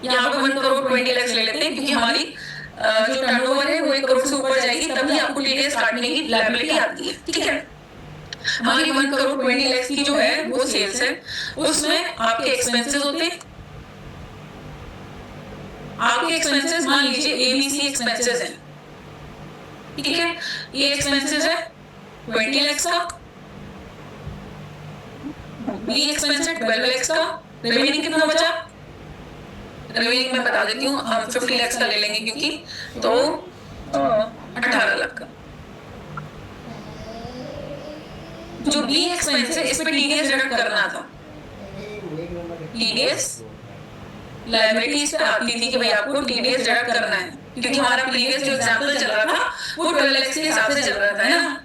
यहाँ पे 1 करोड़ 20 लाख ले लेते हैं क्योंकि हमारी जो टर्नओवर है वो 1 करोड़ से ऊपर जाएगी तभी आपको टीडीएस काटने की लायबिलिटी आती है, ठीक है। हमारी 1 करोड़ 20 लाख की जो है वो सेल्स है, उसमें आपके एक्सपेंसेस होते हैं। आपके एक्सपेंसेस मान लीजिए एबीसी एक्सपेंसेस हैं, ठीक है। ये एक्सपेंसेस है 20 लाख का, बी एक्सपेंस है 12 लाख का, रिमेनिंग कितना बचा? रिमेनिंग मैं बता देती हूँ, हम 50 लाख का ले लेंगे क्योंकि तो 18 लाख का। जो बी एक्सपेंस है इस पे टीडीएस डिडक्ट करना था, टीडीएस लायबिलिटी इस पे आती थी कि भाई आपको टीडीएस डिडक्ट करना है, क्योंकि हमारा प्रीवियस जो एग्जांपल चल रहा था वो 12 लाख के हिसाब से चल रहा था, है ना।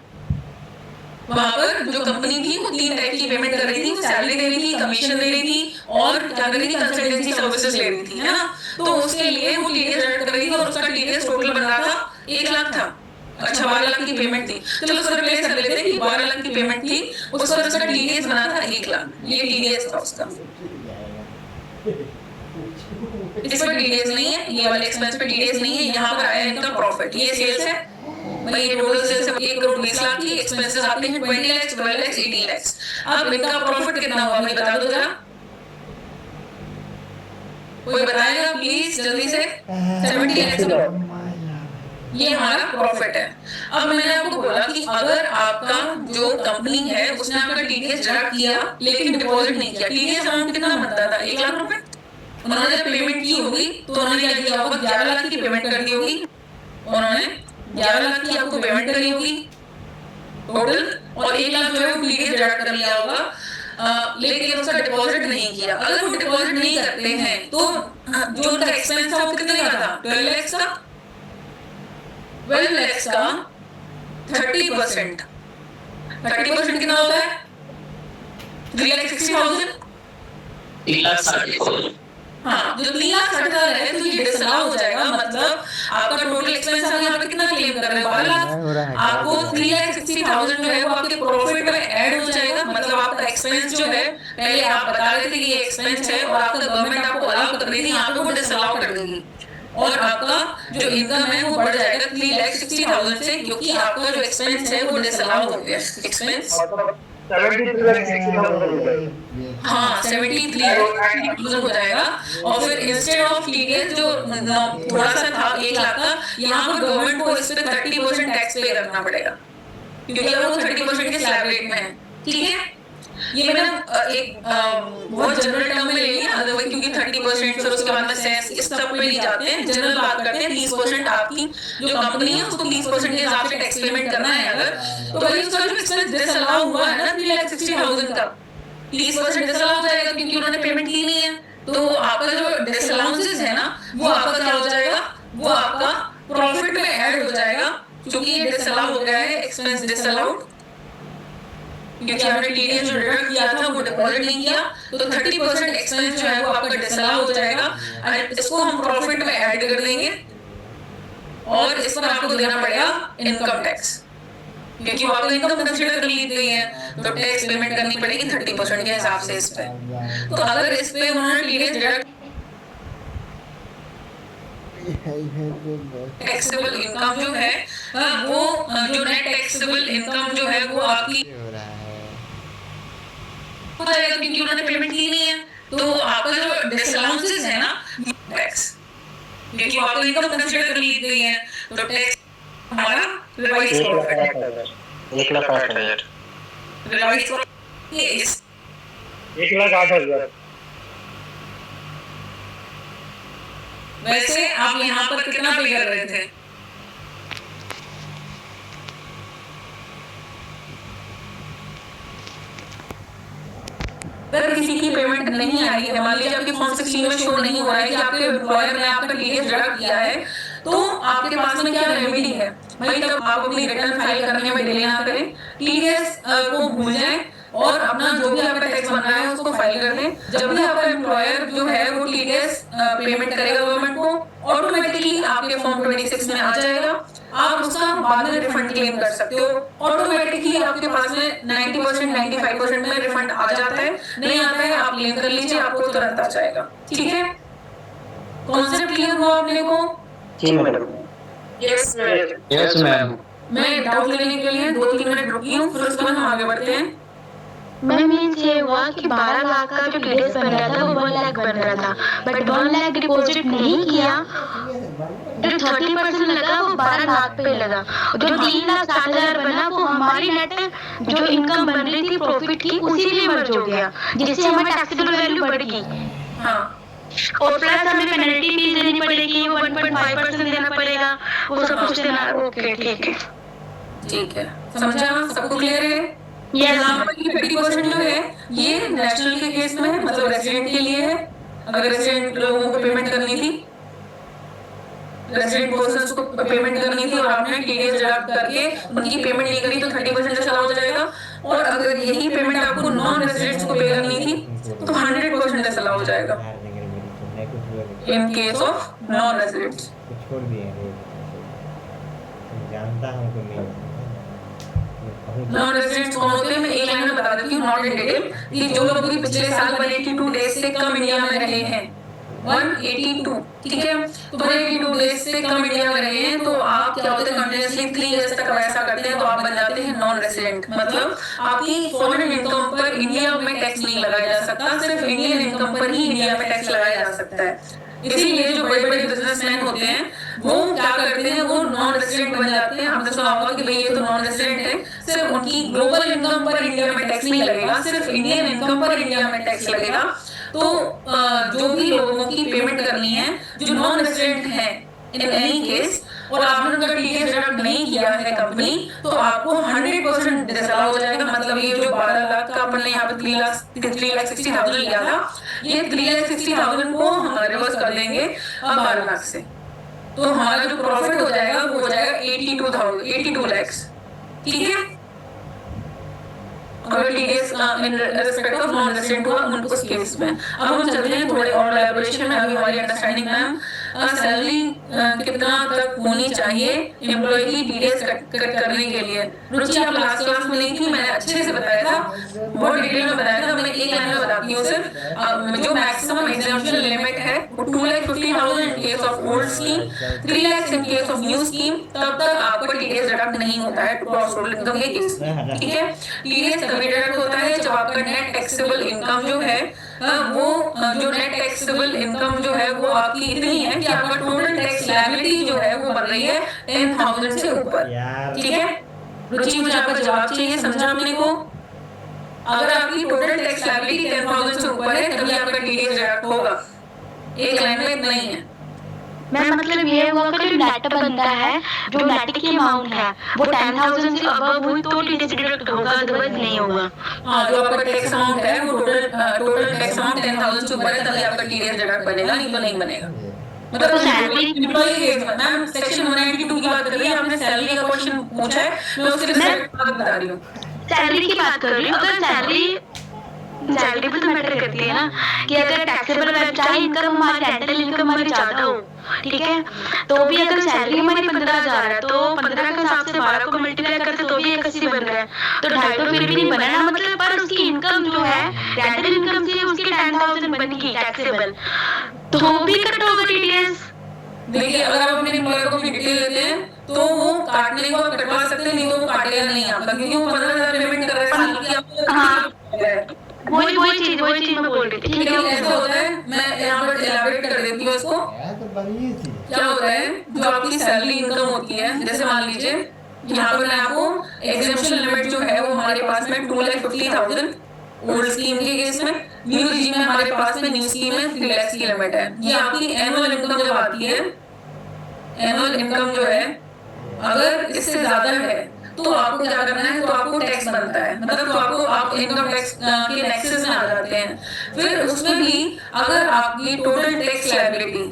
वहां पर जो कंपनी थी वो 3 टाइप की पेमेंट कर रही थी, सैलरी दे रही थी, कमीशन दे रही थी और क्या कर रही थी, कंसल्टेंसी सर्विसेज ले रही थी, है ना। तो उसके लिए वो टीडीएस डिडक्ट कर रही थी और उसका टीडीएस टोटल बन रहा था 1 लाख था। अच्छा 12 लाख की पेमेंट थी, चलो उसको रिप्लेस कर लेते हैं कि 12 लाख की पेमेंट थी, उस पर उसका टीडीएस बना था 1 लाख, ये टीडीएस था उसका। इस पर टीडीएस नहीं है, ये वाले एक्सपेंस पे टीडीएस नहीं है, यहाँ पर आया इनका प्रॉफिट, ये सेल्स है भाई, ये टोटल सेल्स है 1 करोड़ 20 लाख की, एक्सपेंसेस आते हैं 20 लाख 12 लाख 18 लाख। अब इनका प्रॉफिट कितना हुआ भाई बता दो जरा, कोई बताएगा प्लीज जल्दी से? 70 लाख ये हमारा प्रॉफिट है। अब मैंने आपको बोला कि अगर आपका जो कंपनी है उसने आपका टीडीएस डिडक्ट किया लेकिन डिपॉजिट नहीं किया, टीडीएस अमाउंट कितना बनता था? 1 लाख रुपए। उन्होंने जब पेमेंट की होगी तो उन्होंने क्या किया होगा, 11 लाख की पेमेंट कर दी होगी, उन्होंने 11 लाख की आपको पेमेंट करी होगी टोटल, और 1 लाख जो है वो टीडीएस डिडक्ट कर लिया होगा, लेकिन उसका डिपॉजिट नहीं किया। अगर वो डिपॉजिट नहीं करते हैं तो जो उनका एक्सपेंस था वो कितने का था? 12 लाख का। 12 लाख का 30% 30% कितना होता है? 3,60,000। 3,60,000। हाँ, जो 3,60,000 है तो ये डिसअलाउ हो जाएगा, मतलब आपका टोटल एक्सपेंस आप यहाँ पे कितना क्लेम कर रहे हो? 12 लाख। आपको 3,60,000 जो है वो आपके प्रॉफिट में ऐड हो जाएगा, मतलब आपका एक्सपेंस जो है पहले आप बता रहे थे कि ये एक्सपेंस है और आपका गवर्नमेंट आपको अलाउ कर देगी, यहाँ पे वो डिसअलाउ कर देगी और आपका जो इनकम है वो बढ़ जाएगा 3,60,000 से, क्योंकि आपका जो एक्सपेंस है वो डिसअलाउ हो गया। एक्सपेंस 73,60,000 हाँ 73,60,000 हो जाएगा, और फिर इंस्टेड ऑफ टीडीएस जो थोड़ा सा था 1 लाख का, यहाँ पर गवर्नमेंट को इस पे 30% टैक्स पे करना पड़ेगा क्योंकि वो 30% के स्लैब रेट में है, ठीक है। ये मैंने बहुत जनरल टर्म में ले लिया, अदरवाइज क्योंकि 30% फिर उसके बाद में सेस इस सब पे नहीं जाते हैं, जनरल बात करते हैं। 30% आपकी जो कंपनी है उसको 30% के हिसाब से टैक्स पेमेंट करना है अगर, तो भाई उसका जो एक्सपेंस डिसअलाउ हुआ है ना 3,60,000 का, 30% डिसअलाउ हो जाएगा क्योंकि उन्होंने पेमेंट की नहीं है। तो आपका जो डिसअलाउंसेस है ना वो आपका क्या हो जाएगा, वो आपका प्रॉफिट में ऐड हो जाएगा, क्योंकि ये डिसअलाउ हो गया है, एक्सपेंस डिसअलाउड, क्योंकि आपने टीडीएस जो डिडक्ट किया था वो डिपॉजिट नहीं किया, तो 30% एक्सपेंस जो है वो आपका डिसअलाउ हो जाएगा और इसको हम प्रॉफिट में ऐड कर देंगे और इस पर आपको देना पड़ेगा इनकम टैक्स, क्योंकि वो आपको इनकम कंसीडर कर ली गई है, तो टैक्स पेमेंट करनी पड़ेगी 30% के हिसाब से इस पे। तो अगर इस पे उन्होंने टीडीएस डिडक्ट टैक्सेबल इनकम जो है वो जो नेट टैक्सेबल इनकम जो है वो आपकी हो जाएगा क्योंकि उन्होंने पेमेंट की नहीं है। तो आपका जो डिसअलाउंसेस है ना टैक्स, क्योंकि आपको इनकम कंसीडर कर ली गई है, तो टैक्स हमारा रिवाइज प्रॉफिट 1,08,000 रिवाइज ये इस 1,08,000। वैसे आप यहाँ पर कितना पे कर रहे थे? अगर किसी की पेमेंट नहीं आई है, मान लीजिए आपके फॉर्म 16 में शो नहीं हो रहा है कि आपके एम्प्लॉयर ने आपका टीडीएस डिडक्ट किया है, तो आपके पास में क्या रेमेडी है भाई? तब आप अपनी रिटर्न फाइल करने में डिले ना करें, टीडीएस को भूल जाएं और अपना जो भी आपका टैक्स बन रहा है उसको फाइल कर दें। जब भी आपका एम्प्लॉयर जो है वो टीडीएस पेमेंट करेगा गवर्नमेंट को, ऑटोमेटिकली आपके फॉर्म 26 में आ जाएगा, आप उसका बाद में रिफंड क्लेम कर सकते हो। ऑटोमेटिकली आपके पास में 90% 95% में रिफंड आ जाता है, नहीं आता है आप क्लेम कर लीजिए, आपको तुरंत आ जाएगा। ठीक है, कॉन्सेप्ट क्लियर हुआ अपने को? जी मैडम। Yes ma'am. मैं डाउट लेने के लिए 2-3 मिनट रुकी हूँ, फिर उसके बाद हम आगे बढ़ते हैं। मैम ये हुआ कि 12 लाख का जो टीडीएस बन रहा था वो 1 लाख बन रहा था, बट 1 लाख डिपॉजिट नहीं किया, जो 30% लगा वो 12 लाख पे लगा, जो 3,60,000 बना वो हमारी नेट जो इनकम बन रही थी प्रॉफिट की उसी में मर्ज हो गया, जिससे हमारी टैक्सेबल वैल्यू बढ़ गई। हाँ, और प्लस हमें पेनल्टी फीस देनी पड़ेगी, वो 1.5% देना पड़ेगा, वो सब कुछ देना। ओके ठीक है, समझा? सबको क्लियर है? यहाँ पर ये 50% जो है ये नेशनल के केस में है, मतलब रेजिडेंट के लिए है। अगर रेजिडेंट लोगों को पेमेंट करनी थी, रेजिडेंट पर्सन्स को पेमेंट करनी थी और आपने टीडीएस डिडक्ट करके उनकी पेमेंट नहीं करी तो 30% डिसअलाउ हो जाएगा। और अगर यही पेमेंट आपको नॉन रेजिडेंट्स को पे करनी थी तो 100% डिसअलाउ हो जाएगा in case of non residents. छोड़ दिए जानता हूँ कि नहीं नॉन रेजिडेंट्स कौन होते हैं मैं एक लाइन में बता देती हूँ, नॉट इन डिटेल। ये जो लोग भी पिछले साल 182 डेज से कम इंडिया में रहे हैं, 182, ठीक है, तो 182 डेज से कम इंडिया में रहे हैं, तो आप क्या होते हैं कंटिन्यूअसली 3 इयर्स तक ऐसा करते हैं तो आप बन जाते हैं नॉन रेजिडेंट। मतलब आपकी फॉरेन इनकम पर इंडिया में टैक्स नहीं लगाया जा सकता, सिर्फ इंडियन इनकम पर ही इंडिया में टैक्स लगाया जा सकता है। इसीलिए जो बड़े बड़े बिजनेसमैन होते हैं वो क्या करते हैं, वो नॉन रेजिडेंट बन जाते हैं। आपने सुना होगा कि भाई ये तो नॉन रेजिडेंट है, सिर्फ उनकी ग्लोबल इनकम पर इंडिया में टैक्स नहीं लगेगा, सिर्फ इंडियन इनकम पर इंडिया में टैक्स लगेगा। तो जो भी लोगों की पेमेंट करनी है जो नॉन रेजिडेंट है इन एनी केस, और आपने उनका टीडीएस डिडक्ट नहीं किया है कंपनी, तो आपको 100% डिसअलाउ हो जाएगा। मतलब ये जो 12 लाख का अपन ने यहाँ पे 3,60,000 लिया था, ये 3,60,000 को हम रिवर्स कर देंगे अब 12 लाख से, तो हमारा जो प्रॉफिट हो जाएगा वो हो जाएगा 82 lakhs। ठीक है, अगर TDS in respect of non resident हुआ उनको उस केस में। अब हम चलते हैं थोड़े और एलैबोरेशन में। अभी हमारी अंडरस्टैंडिंग में सैलरी कितना तक होनी चाहिए एम्प्लॉय की टीडीएस कट करने के लिए। रुचि आप लास्ट क्लास में नहीं थी, मैंने अच्छे से बताया था, बहुत डिटेल में बताया था। मैं एक लाइन में बताती हूँ सिर्फ, जो मैक्सिमम एग्जाम्पशन लिमिट है वो 2,50,000 in case of old scheme, 3 lakhs in case of new scheme, तब तक आपका टीडीएस डिडक्ट नहीं होता है ग्रॉस टोटल इनकम के केस में। ठीक है, टीडीएस तभी डिडक्ट होता है जब आपका नेट टैक्सेबल इनकम जो है वो जो नेट टैक्सेबल इनकम जो है वो आपकी इतनी है कि आपका टोटल टैक्स लायबिलिटी जो है वो बन रही है 10,000 से ऊपर। ठीक है, रुचि मुझे आपका जवाब चाहिए, समझा अपने को? अगर आपकी टोटल टैक्स लायबिलिटी 10,000 से ऊपर है तभी आपका टीडीएस डिडक्ट होगा, एक लाइन में इतना ही है। मैं मतलब ये हुआ कि जो नेट बनता है, जो नेट की अमाउंट है वो 10,000 से अबव हुई तो टीडीएस डिडक्ट होगा, अदरवाइज नहीं होगा। हाँ, जो आपका टैक्स अमाउंट है वो टोटल टैक्स अमाउंट 10,000 से ऊपर है तभी आपका टीडीएस डिडक्ट बनेगा, नहीं तो नहीं बनेगा। मतलब तो सैलरी एम्प्लॉय केस में मैम सेक्शन 192 की बात कर रही है, आपने सैलरी का क्वेश्चन पूछा है, मैं उसके रिस्पेक्ट में बता रही हूँ। सैलरी की बात कर रही हूँ। अगर सैलरी भी तो मैटर करती है ना, कि अगर टैक्सेबल चाहे इनकम हमारी रेंटल इनकम हमारी ज्यादा हो, ठीक है, तो भी अगर सैलरी हमारी 15,000 है तो 15 के हिसाब से 12 को मल्टीप्लाई करते तो भी 81 बन रहा है, तो 2.5 तो फिर भी नहीं बना ना, मतलब पर उसकी इनकम जो है रेंटल इनकम से उसकी 10,000 बनेगी टैक्सेबल, तो भी कट होगा टीडीएस। देखिए अगर आप अपने एम्प्लॉयर को डिटेल देते हैं तो वो काटने को आप कटवा सकते हैं, नहीं तो वो काटेगा नहीं आपका, क्योंकि वो 15,000 पेमेंट कर रहा है साल की, आपको वही चीज मैं बोल रही थी, ठीक है। ऐसा होता है, मैं यहाँ पर एलाबोरेट कर देती हूँ इसको। तो बड़ी थी। क्या होता है, जो आपकी सैलरी इनकम होती है, जैसे मान लीजिए यहाँ पर मैं आपको एग्जेम्पशन लिमिट जो है वो हमारे पास में 2,50,000 ओल्ड स्कीम के केस में, न्यू रिजीम में हमारे पास में न्यू स्कीम में 3 लाख की लिमिट है। ये आपकी एनुअल इनकम जब आती है, एनुअल इनकम जो है अगर इससे ज्यादा है तो आपको क्या करना है, तो आपको टैक्स बनता है, मतलब तो आपको आप इनकम टैक्स के नेक्सस में आ जाते हैं। फिर उसमें भी अगर आपकी टोटल टैक्स लायबिलिटी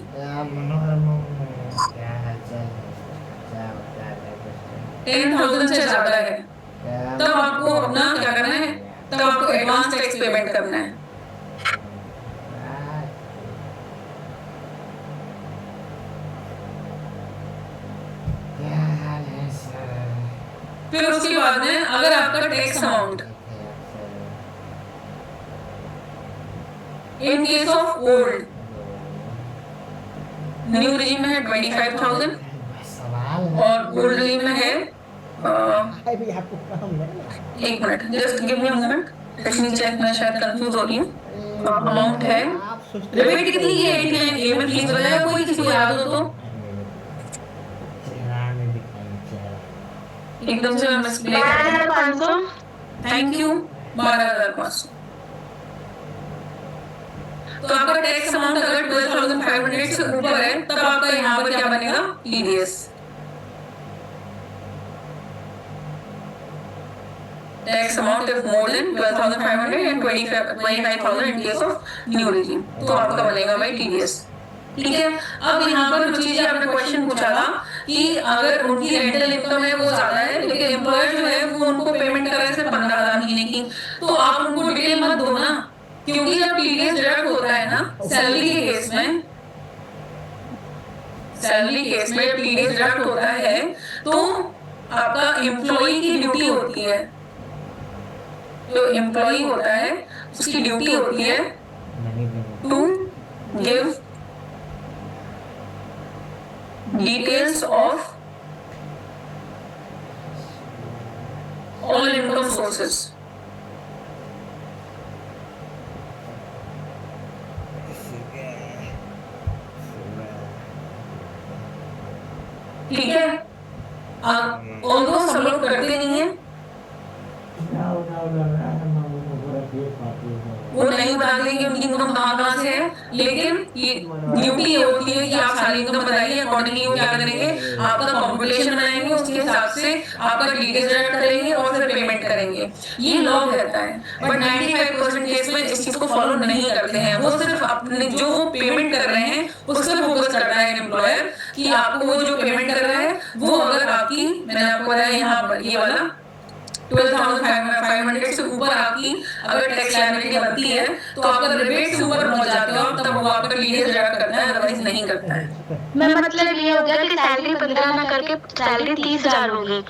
10,000 से ज्यादा है तब आपको अपना क्या करना है, तब आपको एडवांस टैक्स पेमेंट करना है। फिर उसके बाद में अगर आपका tax amount in case of old, new regime में है 25,000 और ओल्ड रिजीम में है अभी आपको काम नहीं। एक minute, just give me a minute, let me check, मैं शायद कंफ्यूज हो रही हूँ। अमाउंट है रिबेट कितनी है 89 ए में, प्लीज बताया कोई किसी को याद हो तो एकदम से मैं मिस 12,500। Thank you, 12,500। तो आपका टैक्स अमाउंट अगर 12,500 से ऊपर है तब आपका यहाँ पर क्या बनेगा, TDS. Tax amount is more than 12,500 and 25,000 in case of new regime, तो आपका बनेगा भाई टीडीएस। ठीक है, अब यहाँ पर जो चीजें आपने क्वेश्चन पूछा था कि अगर उनकी रेंटल इनकम है वो ज्यादा है लेकिन एम्प्लॉयर जो है वो उनको पेमेंट कर रहा है सिर्फ 15,000 महीने की, तो आप उनको डिटेल मत दो ना, क्योंकि जब टीडीएस डिडक्ट होता है ना सैलरी के केस में, सैलरी केस में जब टीडीएस डिडक्ट होता है तो आपका एम्प्लॉय की ड्यूटी होती है, जो एम्प्लॉय होता है उसकी ड्यूटी होती है to give details of all income sources. ठीक है, ऑल्दो सब लोग करते नहीं है, वो नहीं बता देंगे उनकी इनकम कहाँ से है, लेकिन ये ड्यूटी ये होती है कि आप सारी इनकम बताइए, अकॉर्डिंगली वो क्या करेंगे, आपका कॉम्पुटेशन बनाएंगे, उसके हिसाब से आपका टीडीएस डिडक्ट करेंगे और फिर पेमेंट करेंगे। ये लॉ कहता है, बट 95% केस में इस चीज को फॉलो नहीं करते हैं, वो सिर्फ अपने जो वो पेमेंट कर रहे हैं उस पर फोकस करता है एम्प्लॉयर कि आपको वो जो पेमेंट कर रहा है वो अगर आपकी, मैंने आपको बताया यहाँ ये वाला 12,500 से ऊपर आपकी अगर टैक्स लायबिलिटी बनती है तो आपका रिबेट से ऊपर पहुंच जाते हो आप, तब वो आपका टीडीएस डिडक्ट करता है, अदरवाइज नहीं करता है। मैं मतलब ये हो गया कि सैलरी 15 ना करके सैलरी 30,000 होगी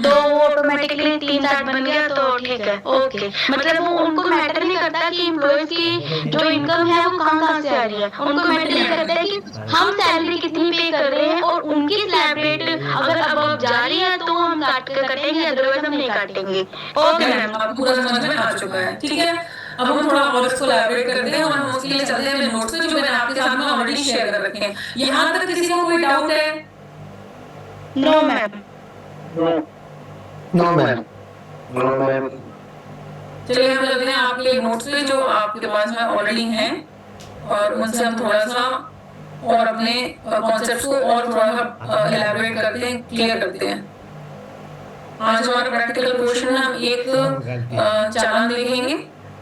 तो वो ऑटोमेटिकली 3,000 बन गया, तो ठीक है, ओके। मतलब वो उनको मैटर नहीं करता कि एम्प्लॉयज की जो इनकम है वो कहाँ से आ रही है, उनको मैटर नहीं करता है कि हम सैलरी कितनी पे कर रहे हैं और उनकी स्लैब रेट अगर अब जा रही है तो हम काटेंगे, अदरवाइज हम नहीं काटेंगे। ओके मैम, आपको पूरा समझ में आ चुका है। ठीक है, अब हम थोड़ा और इसको एलैबोरेट करते हैं और हम उसके लिए चलते हैं नोट्स पे जो मैंने आपके साथ में ऑलरेडी शेयर कर रखे हैं। यहाँ तक किसी को कोई डाउट है? No ma'am. No ma'am. चलिए हम चलते हैं आपके नोट्स पे जो आपके पास में ऑलरेडी हैं और उनसे हम थोड़ा सा और अपने कॉन्सेप्ट्स को और थोड़ा सा इलैबोरेट करते हैं, क्लियर करते हैं। आज हमारा प्रैक्टिकल पोर्शन में हम एक चालान देखेंगे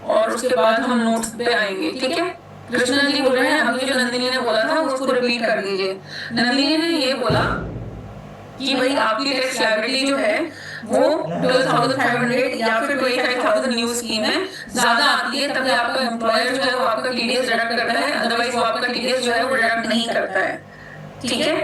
और उसके बाद हम नोट्स पे आएंगे, ठीक है। कृष्णा जी बोल रहे हैं अभी जो नंदिनी ने बोला था उसको रिपीट कर दीजिए। नंदिनी ने ये बोला कि भाई आपकी टैक्स लायबिलिटी जो है वो 12,500 या फिर 25,000 न्यू स्कीम है, ज्यादा आती है तभी आपका एम्प्लॉयर जो है वो आपका टीडीएस डिडक्ट करता है, अदरवाइज वो आपका टीडीएस जो है वो डिडक्ट नहीं करता है, ठीक है।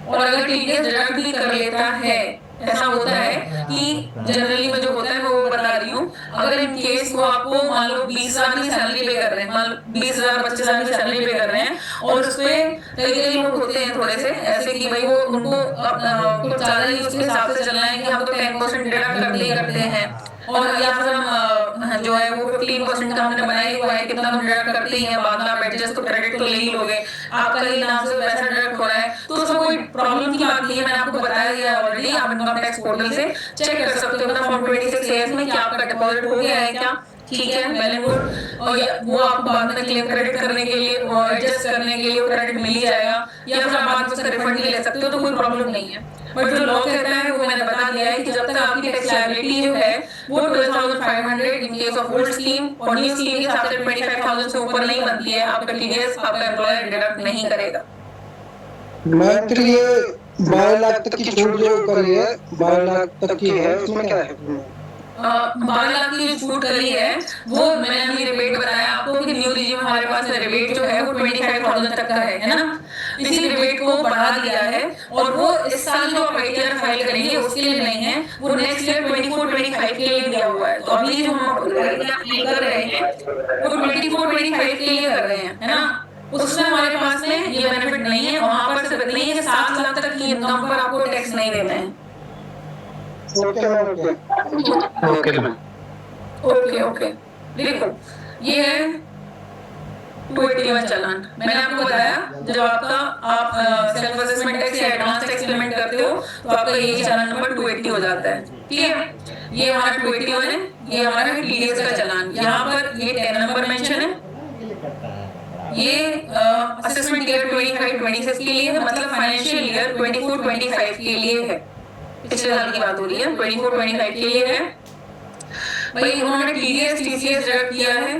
और अगर टीडीएस डिडक्ट भी कर लेता है, ऐसा होता है कि जनरली में जो होता है मैं वो बता रही हूँ, अगर इन केस वो आपको मान लो 20,000 की सैलरी पे कर रहे हैं, मान लो 20,000 25,000 की सैलरी पे कर रहे हैं और उसपे कई लोग होते हैं थोड़े से ऐसे कि भाई वो उनको कुछ ज्यादा ही उसके हिसाब से चलना है कि हम तो 10% डिडक्ट करते हैं और या फिर हम जो है वो 15% का हमने बनाया हुआ है, कितना हम डिडक्ट करते ही हैं, बाद में आप एडजस्ट तो क्रेडिट तो ले ही लोगे, आपका ही नाम से पैसा डिडक्ट हो रहा है, तो उसमें कोई प्रॉब्लम की बात नहीं है। मैंने आपको बताया दिया ऑलरेडी, आप इनकम टैक्स पोर्टल से चेक कर सकते हो फॉर्म 26 AS में कि आपका डिपॉजिट हो गया है क्या, ठीक है, वेल एंड गुड। और वो आपको बाद में क्लेम क्रेडिट करने के लिए और एडजस्ट करने के लिए क्रेडिट मिल ही जाएगा, या फिर आप बाद में उसका रिफंड भी ले सकते हो, तो कोई प्रॉब्लम नहीं है। बट जो लॉ कहता है वो मैंने बता दिया है कि जब तक आपकी टैक्स लायबिलिटी जो है वो 12,500 in case of old scheme और न्यू स्कीम के हिसाब से 25,000 से ऊपर नहीं बनती है, आपका टीडीएस आपका एम्प्लॉयर डिडक्ट नहीं करेगा। मैं के लिए 12 लाख तक की छूट जो करी है 12 लाख तक की है, उसमें क्या है? 12 लाख की जो छूट करी है वो मैंने अभी रिबेट बताया आपको कि न्यू रिजीम हमारे पास रिबेट जो है वो 25,000 तक का है ना। इसी रिबेट को बढ़ा दिया है और वो इस साल जो आप आईटीआर फाइल करेंगे उसके लिए नहीं है, वो नेक्स्ट ईयर 24-25 के लिए दिया हुआ है। तो अभी जो हम कर रहे हैं वो 24-25 के लिए कर रहे हैं, है ना। उसमें हमारे पास में ये बेनिफिट नहीं है, वहां पर सिर्फ नहीं है कि 7 लाख तक की इनकम पर आपको टैक्स नहीं देना है। ओके देखो ये है 281 चालान। मैंने आपको बताया जब आपका आप सेल्फ असेसमेंट टैक्स या एडवांस टैक्स पेमेंट करते हो तो आपका ये चालान नंबर 280 हो जाता है, ठीक है। ये हमारा 281 है, ये हमारा है टीडीएस का चालान। यहाँ पर ये 10 नंबर मेंशन है, ये असेसमेंट ईयर 25-26 के लिए है, मतलब फाइनेंशियल ईयर 24-25 के लिए है, पिछले साल की बात हो रही है, 24-25 के लिए है। भाई उन्होंने टीडीएस टीसीएस डिडक्ट किया है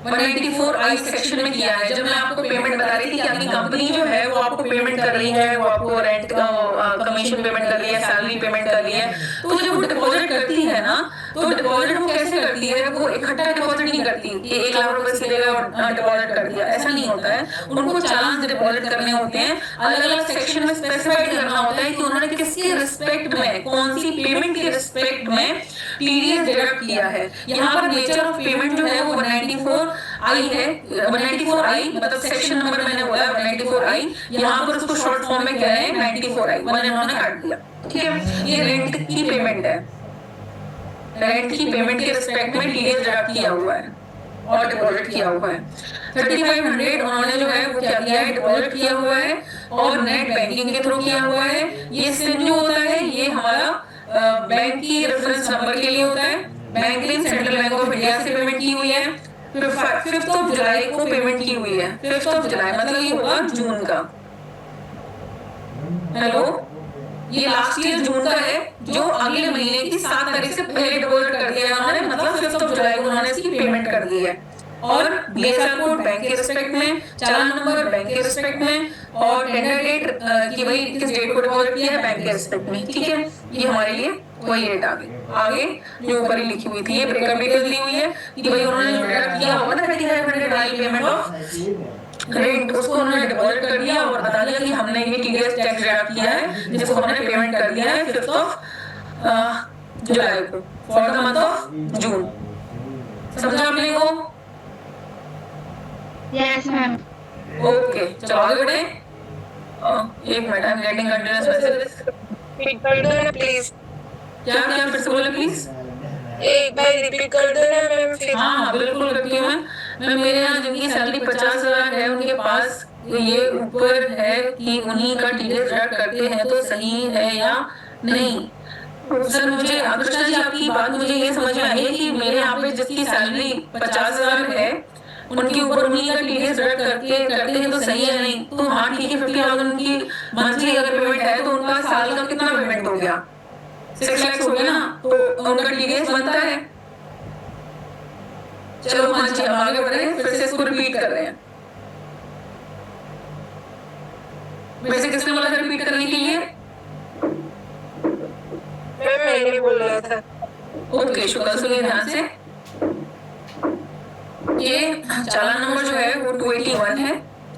194I सेक्शन में किया है। जब मैं आपको पेमेंट बता रही थी कि आपकी कंपनी जो है वो आपको पेमेंट कर रही है, वो आपको रेंट कमीशन पेमेंट कर रही है, सैलरी पेमेंट कर रही है, तो जब वो डिपॉजिट करती है ना तो डिपॉजिट वो कैसे करती है, वो इकट्ठा डिपॉजिट नहीं करती कि 1 लाख रुपए सीधे डिपॉजिट कर दिया, ऐसा नहीं होता है। उनको चालान डिपॉजिट करने होते हैं, अलग अलग सेक्शन में स्पेसिफाइड करना होता है कि उन्होंने किसके रिस्पेक्ट में, कौन सी पेमेंट के रिस्पेक्ट में टीडीएस डिडक्ट किया है। यहाँ पर नेचर ऑफ पेमेंट जो है वो 194I है, 194I मतलब सेक्शन नंबर मैंने बोला 194I, यहाँ पर उसको शॉर्ट फॉर्म में क्या है 94I, वन इन्होंने काट दिया, ठीक है। ये रेंट की पेमेंट है, रेंट की पेमेंट के रिस्पेक्ट में टीडीएस डिडक्ट किया हुआ है और डिपॉजिट किया हुआ है। 3500 उन्होंने जो है वो क्या किया है, डिपॉजिट किया हुआ है और नेट बैंकिंग के थ्रू किया हुआ है। ये सिम जो होता है ये हमारा बैंक की रेफरेंस नंबर के लिए होता है। बैंक ने सेंट्रल बैंक ऑफ इंडिया से पेमेंट की हुई है, 5 जुलाई को पेमेंट की हुई है, 5 जुलाई मतलब ये होगा जून का। हेलो, ये लास्ट ईयर जून का है जो अगले महीने की 7 तारीख से पहले डिपॉजिट कर दिया है उन्होंने, मतलब 5 जुलाई को उन्होंने इसकी पेमेंट कर दी है। और बीएसआर कोड बैंक के रिस्पेक्ट में, चालान नंबर बैंक के रिस्पेक्ट में और टेंडर डेट कि भाई किस डेट को डिपॉजिट किया है बैंक के रिस्पेक्ट में, ठीक है। ये हमारे लिए वही डेट आगे जो ऊपर ही लिखी हुई थी, ये ब्रेकअप डिटेल्स दी हुई है कि भाई उन्होंने जो डिडक्ट किया होगा ना 3500 पेमेंट ऑफ रेंट, उसको उन्होंने डिपॉजिट कर दिया और बता दिया कि हमने ये टीडीएस टैक्स डिडक्ट किया है, जिसको हमने पेमेंट कर दिया है 5 जुलाई को for the month of June. समझा आपने को? Yes ma'am. ओके, चलो आगे बढ़े। एक minute, I am getting continuous messages. Repeat कर दो ना प्लीज। क्या फिर से बोले प्लीज? एक बार रिपीट कर दो ना मैम फिर। हाँ बिल्कुल करती हूँ मैं। मेरे यहाँ जिनकी सैलरी 50,000 है उनके पास ये ऊपर है कि उन्हीं का टीडीएस डिडक्ट करते हैं तो सही है या नहीं। सर मुझे आकृष्टा जी आपकी बात मुझे ये समझ में आई है कि मेरे यहाँ पे जिसकी सैलरी 50,000 है उनके ऊपर उन्हीं का टीडीएस डिडक्ट करते हैं तो सही है नहीं। तो हाँ ठीक है, 50,000 उनकी मंथली अगर पेमेंट है तो उनका साल का कितना पेमेंट हो गया, 6 लाख हो गया ना, तो उनका टीडीएस बनता है। चलो हाँ जी, हम आगे बढ़े, फिर से इसको रिपीट कर रहे हैं। वैसे किसने बोला था रिपीट करने के लिए? मैंने बोल रहा था। ओके, शुक्र, सुनिए ध्यान से। ये चालान नंबर जो है वो 281 है।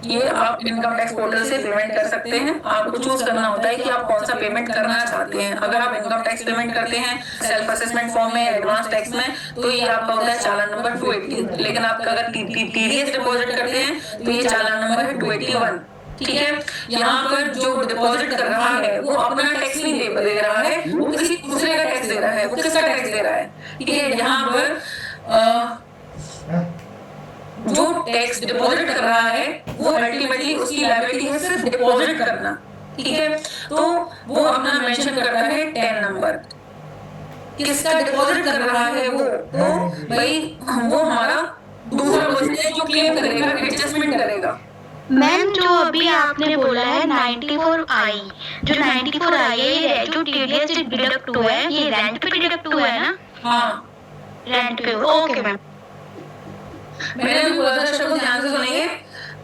ये आप इनकम टैक्स पोर्टल से पेमेंट कर सकते हैं। आपको चूज करना होता है कि आप कौन सा पेमेंट करना चाहते हैं। अगर आप इनकम टैक्स पेमेंट करते हैं सेल्फ असेसमेंट फॉर्म में, एडवांस टैक्स में, तो ये आपका होता है चालान नंबर 280। लेकिन आप अगर टीडीएस डिपॉजिट करते हैं तो ये चालान नंबर है 281। ठीक है, यहाँ पर जो डिपॉजिट कर रहा है वो अपना टैक्स नहीं दे रहा है, वो किसी दूसरे का टैक्स दे रहा है। वो किसका टैक्स दे रहा है? ठीक है, यहाँ पर जो टैक्स डिपॉजिट कर रहा है वो अल्टीमेटली उसकी लायबिलिटी है सिर्फ डिपॉजिट करना। ठीक है, तो वो अपना मेंशन करता है 10 नंबर, किसका डिपॉजिट कर रहा है वो, तो भाई वो हमारा दूसरा पर्सन है जो क्लेम करेगा, एडजस्टमेंट करेगा। मैम जो अभी आपने बोला है 94I, जो 94I है ये जो टीडीएस डिडक्ट हुआ है ये रेंट पे डिडक्ट हुआ है ना? हाँ, रेंट पे। Okay ma'am. मैंने भी बोला था, शब्द ध्यान से सुनेंगे।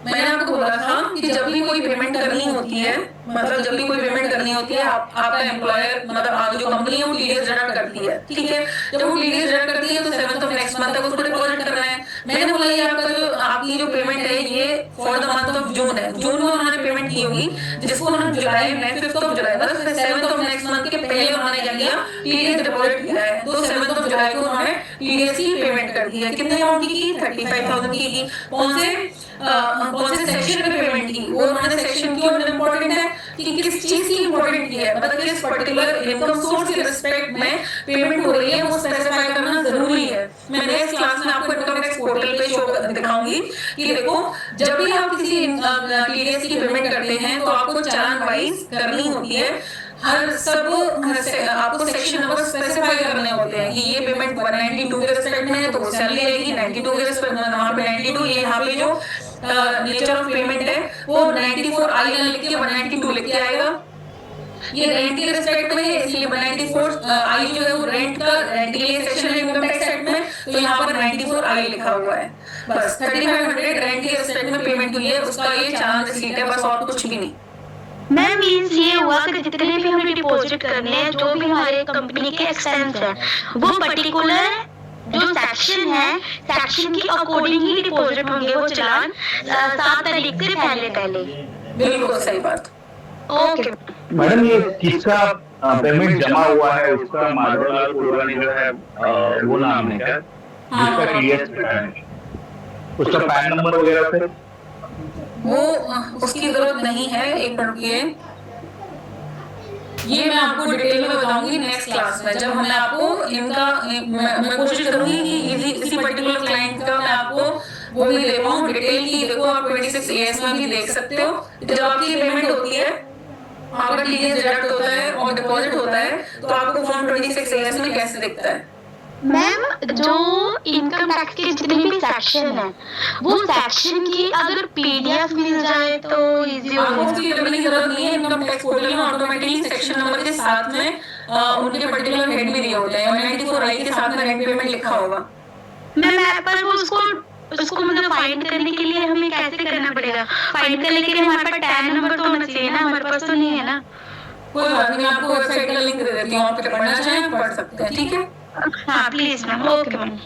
मैंने आपको बोला था कि जब भी कोई पेमेंट करनी होती है, मतलब जब भी कोई पेमेंट करनी होती है, आपका एम्प्लॉयर मतलब आप जो कंपनी है वो टीडीएस डिडक्ट करती है। ठीक है, जब वो टीडीएस डिडक्ट करती है तो 7th ऑफ नेक्स्ट मंथ तक उसको डिपॉजिट करना है। मैंने बोला ये आपकी जो पेमेंट है ये for the month of June है। जून में उन्होंने पेमेंट की होगी, जिसको उन्होंने जुलाई में 5th ऑफ जुलाई मतलब 7th ऑफ नेक्स्ट मंथ के पहले उन्होंने क्या किया, टीडीएस डिपॉजिट किया है। तो 7th ऑफ जुलाई को उन्होंने टीडीएस की पेमेंट कर दी है। कितने अमाउंट की? 35,000 की। कौन से सेक्शन में पेमेंट की? वो उन्होंने सेक्शन क्यों इम्पोर्टेंट है कि किस चीज की इम्पोर्टेंट की है, मतलब किस पर्टिकुलर इनकम सोर्स के रिस्पेक्ट में पेमेंट हो रही है वो स्पेसिफाई करना जरूरी है। मैं नेक्स्ट क्लास में आपको इनकम टैक्स पोर्टल पे शो दिखाऊंगी कि देखो जब भी आप किसी टीडीएस की पेमेंट करते हैं तो आपको चालान वाइज करनी होती है। हर आपको सेक्शन नंबर स्पेसिफाई करने होते हैं कि ये पेमेंट 192 के रिस्पेक्ट में है तो वो सैलरी रहेगी 92 के रिस्पेक्ट में, वहाँ पे 92। ये यहाँ पे जो नेचर ऑफ पेमेंट है वो 94I लिख के 192 लिख के आएगा। ये रेंट के रिस्पेक्ट में है इसलिए 194I जो है वो रेंट के लिए सेक्शन है इनकम टैक्स एक्ट में, तो यहाँ पर 94I लिखा हुआ है। बस 3500 रेंट के रिस्पेक्ट में पेमेंट हुई है, उसका ये चालान रिसीट है, बस और कुछ भी नहीं। मैम मीन्स ये हुआ कि जितने भी हमें डिपॉजिट करने हैं, जो भी हमारे कंपनी के एक्सपेंस है वो पर्टिकुलर जो सेक्शन है सेक्शन के अकॉर्डिंग ही डिपॉजिट होंगे वो चालान 7 तारीख से पहले। बिल्कुल सही बात। ओके मैडम, ये किसका पेमेंट जमा हुआ है उसका माधवलाल कुलकर्णी जो है वो नाम है क्या, जिसका टीडीएस है, उसका पैन नंबर वगैरह फिर वो उसकी जरूरत नहीं है। एक मिनट रुकिए, ये मैं आपको डिटेल में बताऊंगी नेक्स्ट क्लास में, जब मैं आपको इनका मैं कोशिश करूंगी कि इसी पर्टिकुलर क्लाइंट का मैं आपको वो भी दे पाऊं डिटेल की। देखो आप 26AS में भी देख सकते हो, जब आपकी पेमेंट होती है आपका टीडीएस डिडक्ट होता है और डिपॉजिट होता है तो आपको फॉर्म 26AS में कैसे दिखता है। मैम जो इनकम टैक्स के जितने भी सेक्शन है वो सेक्शन की अगर पीडीएफ मिल जाए तो इजी हो आपको उसकी करने की जरूरत नहीं है। इनकम टैक्स पोर्टल में ऑटोमेटिकली सेक्शन नंबर के साथ में उनके पर्टिकुलर हेड भी दिए होते हैं, 194I के साथ में रेंट पेमेंट लिखा होगा। मैम पर उसको मतलब फाइंड करने के लिए हमें कैसे करना पड़ेगा? फाइंड करने के लिए हमारे पास टैग नंबर तो होना चाहिए ना, हमारे पास तो नहीं है ना। कोई बात नहीं, मैं आपको वेबसाइट का लिंक दे देती हूँ, आप पढ़ना चाहें पढ़ सकते हैं। ठीक है, हाँ please ma'am. Okay ma'am.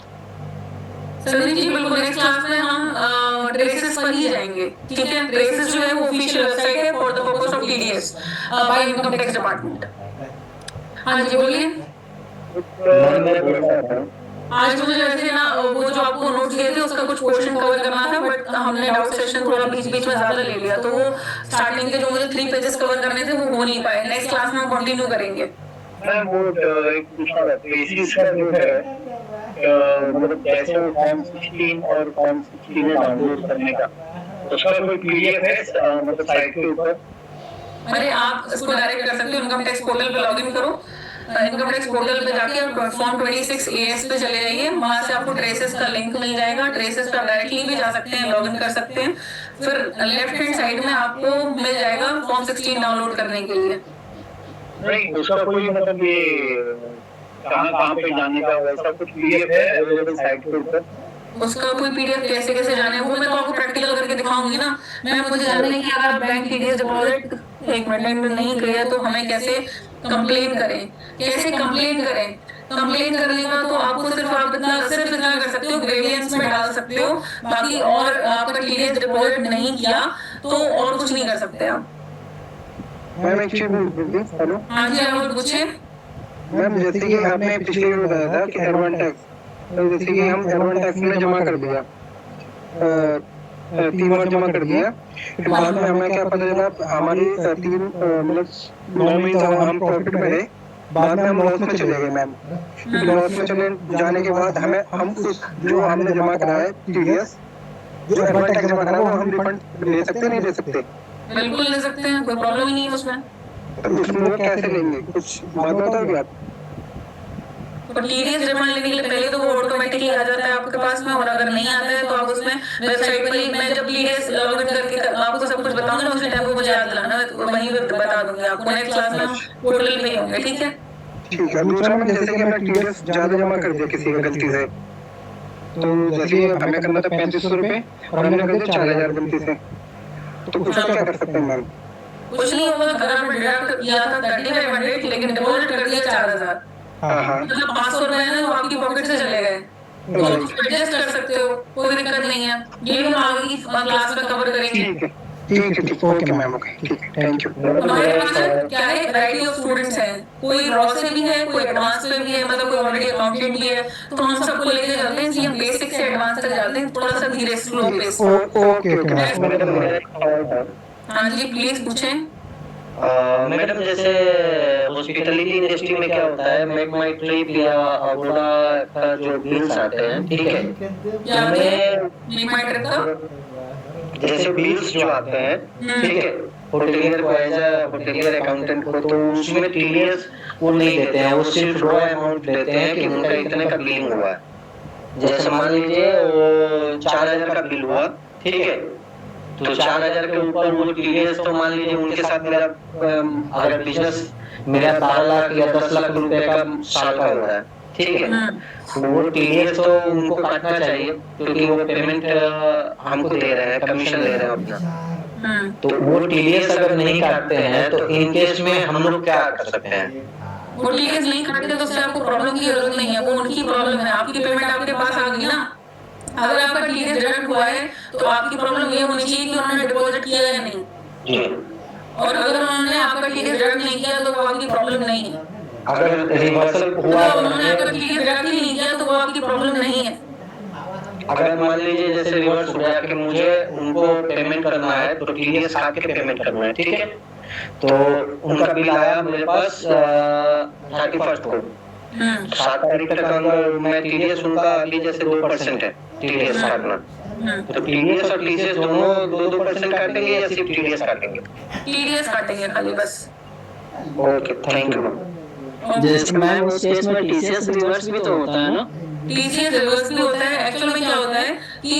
Sandeep ji बिल्कुल नेक्स्ट क्लास में हम ट्रेसेस पर ही जाएंगे। ठीक है, ट्रेसेस जो है वो ऑफिशियल वेबसाइट है for the purpose of TDS by income tax department. हाँ जी बोलिए। आज मुझे वैसे ना वो जो आपको नोट्स दिए थे उसका कुछ क्वेश्चन कवर करना था, बट हमने डाउट सेशन थोड़ा बीच में ज्यादा ले लिया, तो वो स्टार्टिंग के जो मुझे 3 पेजेस कवर करने थे वो हो नहीं पाए। नेक्स्ट क्लास में हम कंटिन्यू करेंगे। मैम वो एक पूछना था, बेसिस का जो है मतलब कैसे फॉर्म 16 और फॉर्म 16 में डाउनलोड करने का उसका कोई पीडीएफ है मतलब साइट के ऊपर? अरे आप इसको डायरेक्ट कर सकते हो, इनकम टैक्स पोर्टल पे लॉगिन करो, इनकम टैक्स पोर्टल पे जाके आप फॉर्म 26 AS पे चले जाइए, वहां से आपको ट्रेसेस का लिंक मिल जाएगा, ट्रेसेस पे आप डायरेक्टली भी जा सकते हैं, लॉगिन कर सकते हैं, फिर लेफ्ट हैंड साइड में आपको मिल जाएगा फॉर्म 16 डाउनलोड करने के लिए। नहीं, उसका कोई मतलब ये कहाँ पे जाने का वैसा कुछ पीडीएफ है अवेलेबल साइट के ऊपर? उसका कोई पीडीएफ कैसे जाने, वो मैं तो आपको प्रैक्टिकल करके दिखाऊंगी ना। मैं मुझे जानना है कि अगर आप बैंक टीडीएस डिपॉजिट 1 मिनट में नहीं किया तो हमें कैसे कंप्लेन करें, कंप्लेन करने का तो आपको सिर्फ इतना कर सकते हो, ग्रेडियंट्स में डाल सकते हो, बाकी और आपका टीडीएस डिपॉजिट नहीं किया तो और कुछ नहीं कर सकते आप। मैम एक चीज हेलो। हाँ जी, आप पूछिए। मैम जैसे कि आपने पिछले में बताया था कि एडवांस टैक्स, तो जैसे कि हम एडवांस टैक्स में जमा कर दिया, 3 बार जमा कर दिया, फिर बाद में हमें क्या पता चला हमारी 3 मतलब 9 महीने हम प्रॉफिट में रहे, बाद में हम लॉस में चले गए मैम। लॉस में चले जाने के बाद हम उस जो हमने जमा करा है टीडीएस, जो एडवांस टैक्स जमा करा वो हम रिफंड ले सकते नहीं ले सकते? बिल्कुल ले सकते हैं, कोई प्रॉब्लम ही नहीं है उसमें। तो उसमें कैसे लेंगे, कुछ बात बताओगे आप? तो टीडीएस जमा लेने के लिए पहले तो वो ऑटोमेटिकली आ जाता है आपके पास में, और अगर नहीं आता है तो आप उसमें वेबसाइट पर ही, मैं जब टीडीएस लॉगिन करके आपको सब कुछ बताऊंगा ना, उसी टाइम को मुझे याद दिलाना, वहीं पे बता दूंगी आपको, नेक्स्ट क्लास में पोर्टल पे ही होंगे, ठीक है? ठीक है। दूसरा में जैसे कि हमने टीडीएस ज्यादा जमा कर दिया किसी का गलती से, तो जैसे हमें करना था 3500 रुपए और हमने कर दिया 4000 गलती से, तो उसका क्या कर सकते हैं मैम? कुछ नहीं होगा, अगर आपने डिडक्ट किया था 3500 लेकिन डिपॉजिट कर दिया 4000, हाँ मतलब 500 रुपए है ना वो आपकी पॉकेट से चले गए, तो एडजस्ट कर सकते हो, कोई दिक्कत नहीं है, ये भी हम आगे की क्लास में कवर करेंगे। ठीक ओके मैम, ओके ठीक है, थैंक यू। हमारे पास क्या है, वैरायटी ऑफ स्टूडेंट्स हैं, कोई रॉ से भी है, कोई एडवांस में भी है, मतलब कोई ऑलरेडी अकाउंटेंट भी है, तो हम सबको लेके चलते हैं, इसलिए हम बेसिक से एडवांस तक जाते हैं, थोड़ा सा धीरे स्लो पेस। ओके हाँ जी, प्लीज पूछें। मैडम जैसे हॉस्पिटलिटी इंडस्ट्री में क्या होता है, मेक माई ट्रिप या अगोड़ा का जो बिल्स आते हैं, ठीक है, मेक माई ट्रिप का जैसे बिल्स जो आते हैं, ठीक है, होटलियर को एज अ होटलियर अकाउंटेंट को, तो उसमें टीडीएस वो नहीं देते हैं, वो सिर्फ रॉ अमाउंट देते हैं कि उनका इतने का बिलिंग हुआ है। जैसे मान लीजिए वो 4000 का बिल हुआ, ठीक है, तो 4000 के ऊपर वो टीडीएस, तो मान लीजिए उनके साथ मेरा अगर बिजनेस मेरा 12 लाख या 10 लाख रुपए का साल का हो रहा है, ठीक है, तो वो टीडीएस तो उनको काटना चाहिए क्योंकि वो पेमेंट हमको दे रहे हैं, कमीशन ले रहे हैं अपना, तो वो टीडीएस अगर नहीं काटते हैं तो इन केस में हम लोग क्या कर सकते हैं? वो टीडीएस नहीं काटते तो उससे आपको प्रॉब्लम की जरूरत नहीं है, वो उनकी प्रॉब्लम है, आपकी पेमेंट आपके पास आ गई ना। अगर आपका टीडीएस डिडक्ट हुआ है तो आपकी प्रॉब्लम ये होनी चाहिए कि उन्होंने डिपॉजिट किया या नहीं, और अगर उन्होंने आपका टीडीएस डिडक्ट नहीं किया तो वो आपकी प्रॉब्लम नहीं है। अगर रिवर्सल हुआ, उन्होंने आपका टीडीएस डिडक्ट ही नहीं किया तो वो आपकी प्रॉब्लम नहीं है। अगर मान लीजिए जैसे रिवर्स हो गया कि मुझे उनको पेमेंट करना है तो टीडीएस काट के पेमेंट करना है, ठीक है, तो उनका बिल आया मेरे पास 31 को, 7 तारीख तक अंदर मैं टीडीएस उनका अभी जैसे 2% है टीडीएस काटना, तो टीडीएस और टीसीएस दोनों 2% काटेंगे या सिर्फ टीडीएस काटेंगे? टीडीएस काटेंगे खाली बस। Okay, thank you. जैसे मैम उस केस में टीसीएस रिवर्स भी तो होता है ना? टीसीएस रिवर्स भी होता है। एक्चुअल में क्या होता है कि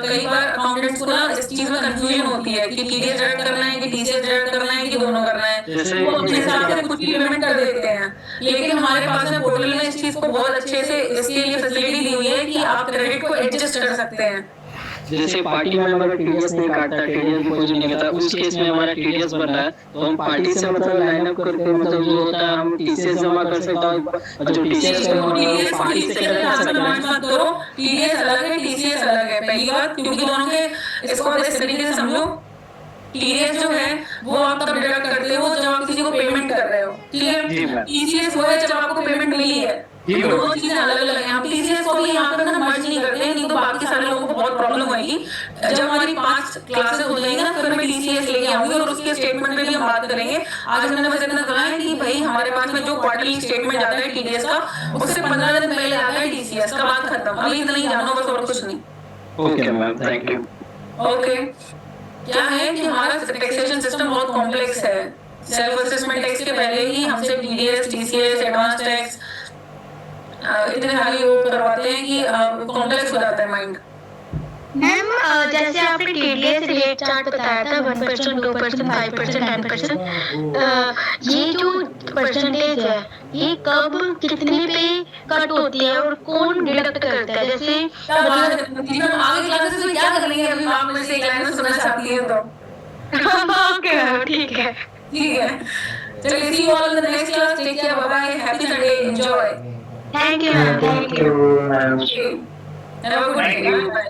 कई बार अकाउंटेंट्स को ना इस चीज में कंफ्यूजन होती है कि टीडीएस डिडक्ट करना है कि टीसीएस डिडक्ट करना है कि दोनों करना है, वो अपने हिसाब से कुछ भी पेमेंट कर देते हैं, लेकिन हमारे पास में पोर्टल में इस चीज को बहुत अच्छे से इसके लिए फैसिलिटी दी हुई है कि आप क्रेडिट को एडजस्ट कर सकते हैं। जैसे पार्टी में अगर टीडीएस नहीं काटता, टीडीएस डिपॉजिट नहीं करता, उस केस में हमारा टीडीएस बन रहा है तो हम पार्टी से मतलब लाइन अप करके मतलब जो होता है हम टीसीएस जमा कर सकते हैं, जो टीसीएस पार्टी से करो, टीडीएस अलग है, टीसीएस अलग है, पहली बात, क्योंकि दोनों के इसको इस तरीके से समझो, टीडीएस जो है वो आप तब डिडक्ट करते हो जब आप किसी को पेमेंट कर रहे हो, ठीक है, टीसीएस वो है जब आपको पेमेंट मिली है, दोनों चीजें अलग अलग हैं। हम टीसीएस को भी यहाँ पे ना मर्ज नहीं करते हैं, नहीं तो बाकी सारे लोगों को बहुत प्रॉब्लम होगी। जब हमारी 5 क्लासेस हो जाएंगी ना फिर मैं टीसीएस लेके आऊंगी और उसके स्टेटमेंट पे भी हम बात करेंगे। आज मैंने बस इतना कहा है कि भाई हमारे पास में जो क्वार्टरली स्टेटमेंट आता है टीडीएस का, उससे 15 दिन पहले आता है टीसीएस का, बात खत्म। अभी इतना ही जानो बस, और कुछ नहीं। Okay ma'am, thank you. Okay. क्या है कि हमारा टैक्सेशन सिस्टम बहुत कॉम्प्लेक्स है। सेल्फ असेसमेंट टैक्स के पहले ही हमसे टीडीएस, टीसीएस, एडवांस टैक्स इतने सारे वो करवाते हैं कि कॉम्प्लेक्स हो जाता है माइंड। मैम जैसे आपने टीडीएस रेट चार्ट बताया था 1%, 2%, 5%, 10%, ये जो परसेंटेज है ये कब कितने पे कट होती है और कौन डिडक्ट करता है? जैसे क्या बात है जी, हम आगे क्लासेस में क्या कर लेंगे, अभी आप में से एक लाइन सुनना चाहती है तो ओके मैम, ठीक है। ठीक है। चलिए, see you all in the next class, take care, bye bye, happy Sunday, enjoy, thank you ma'am, thank you. Ma'am have a good day, bye.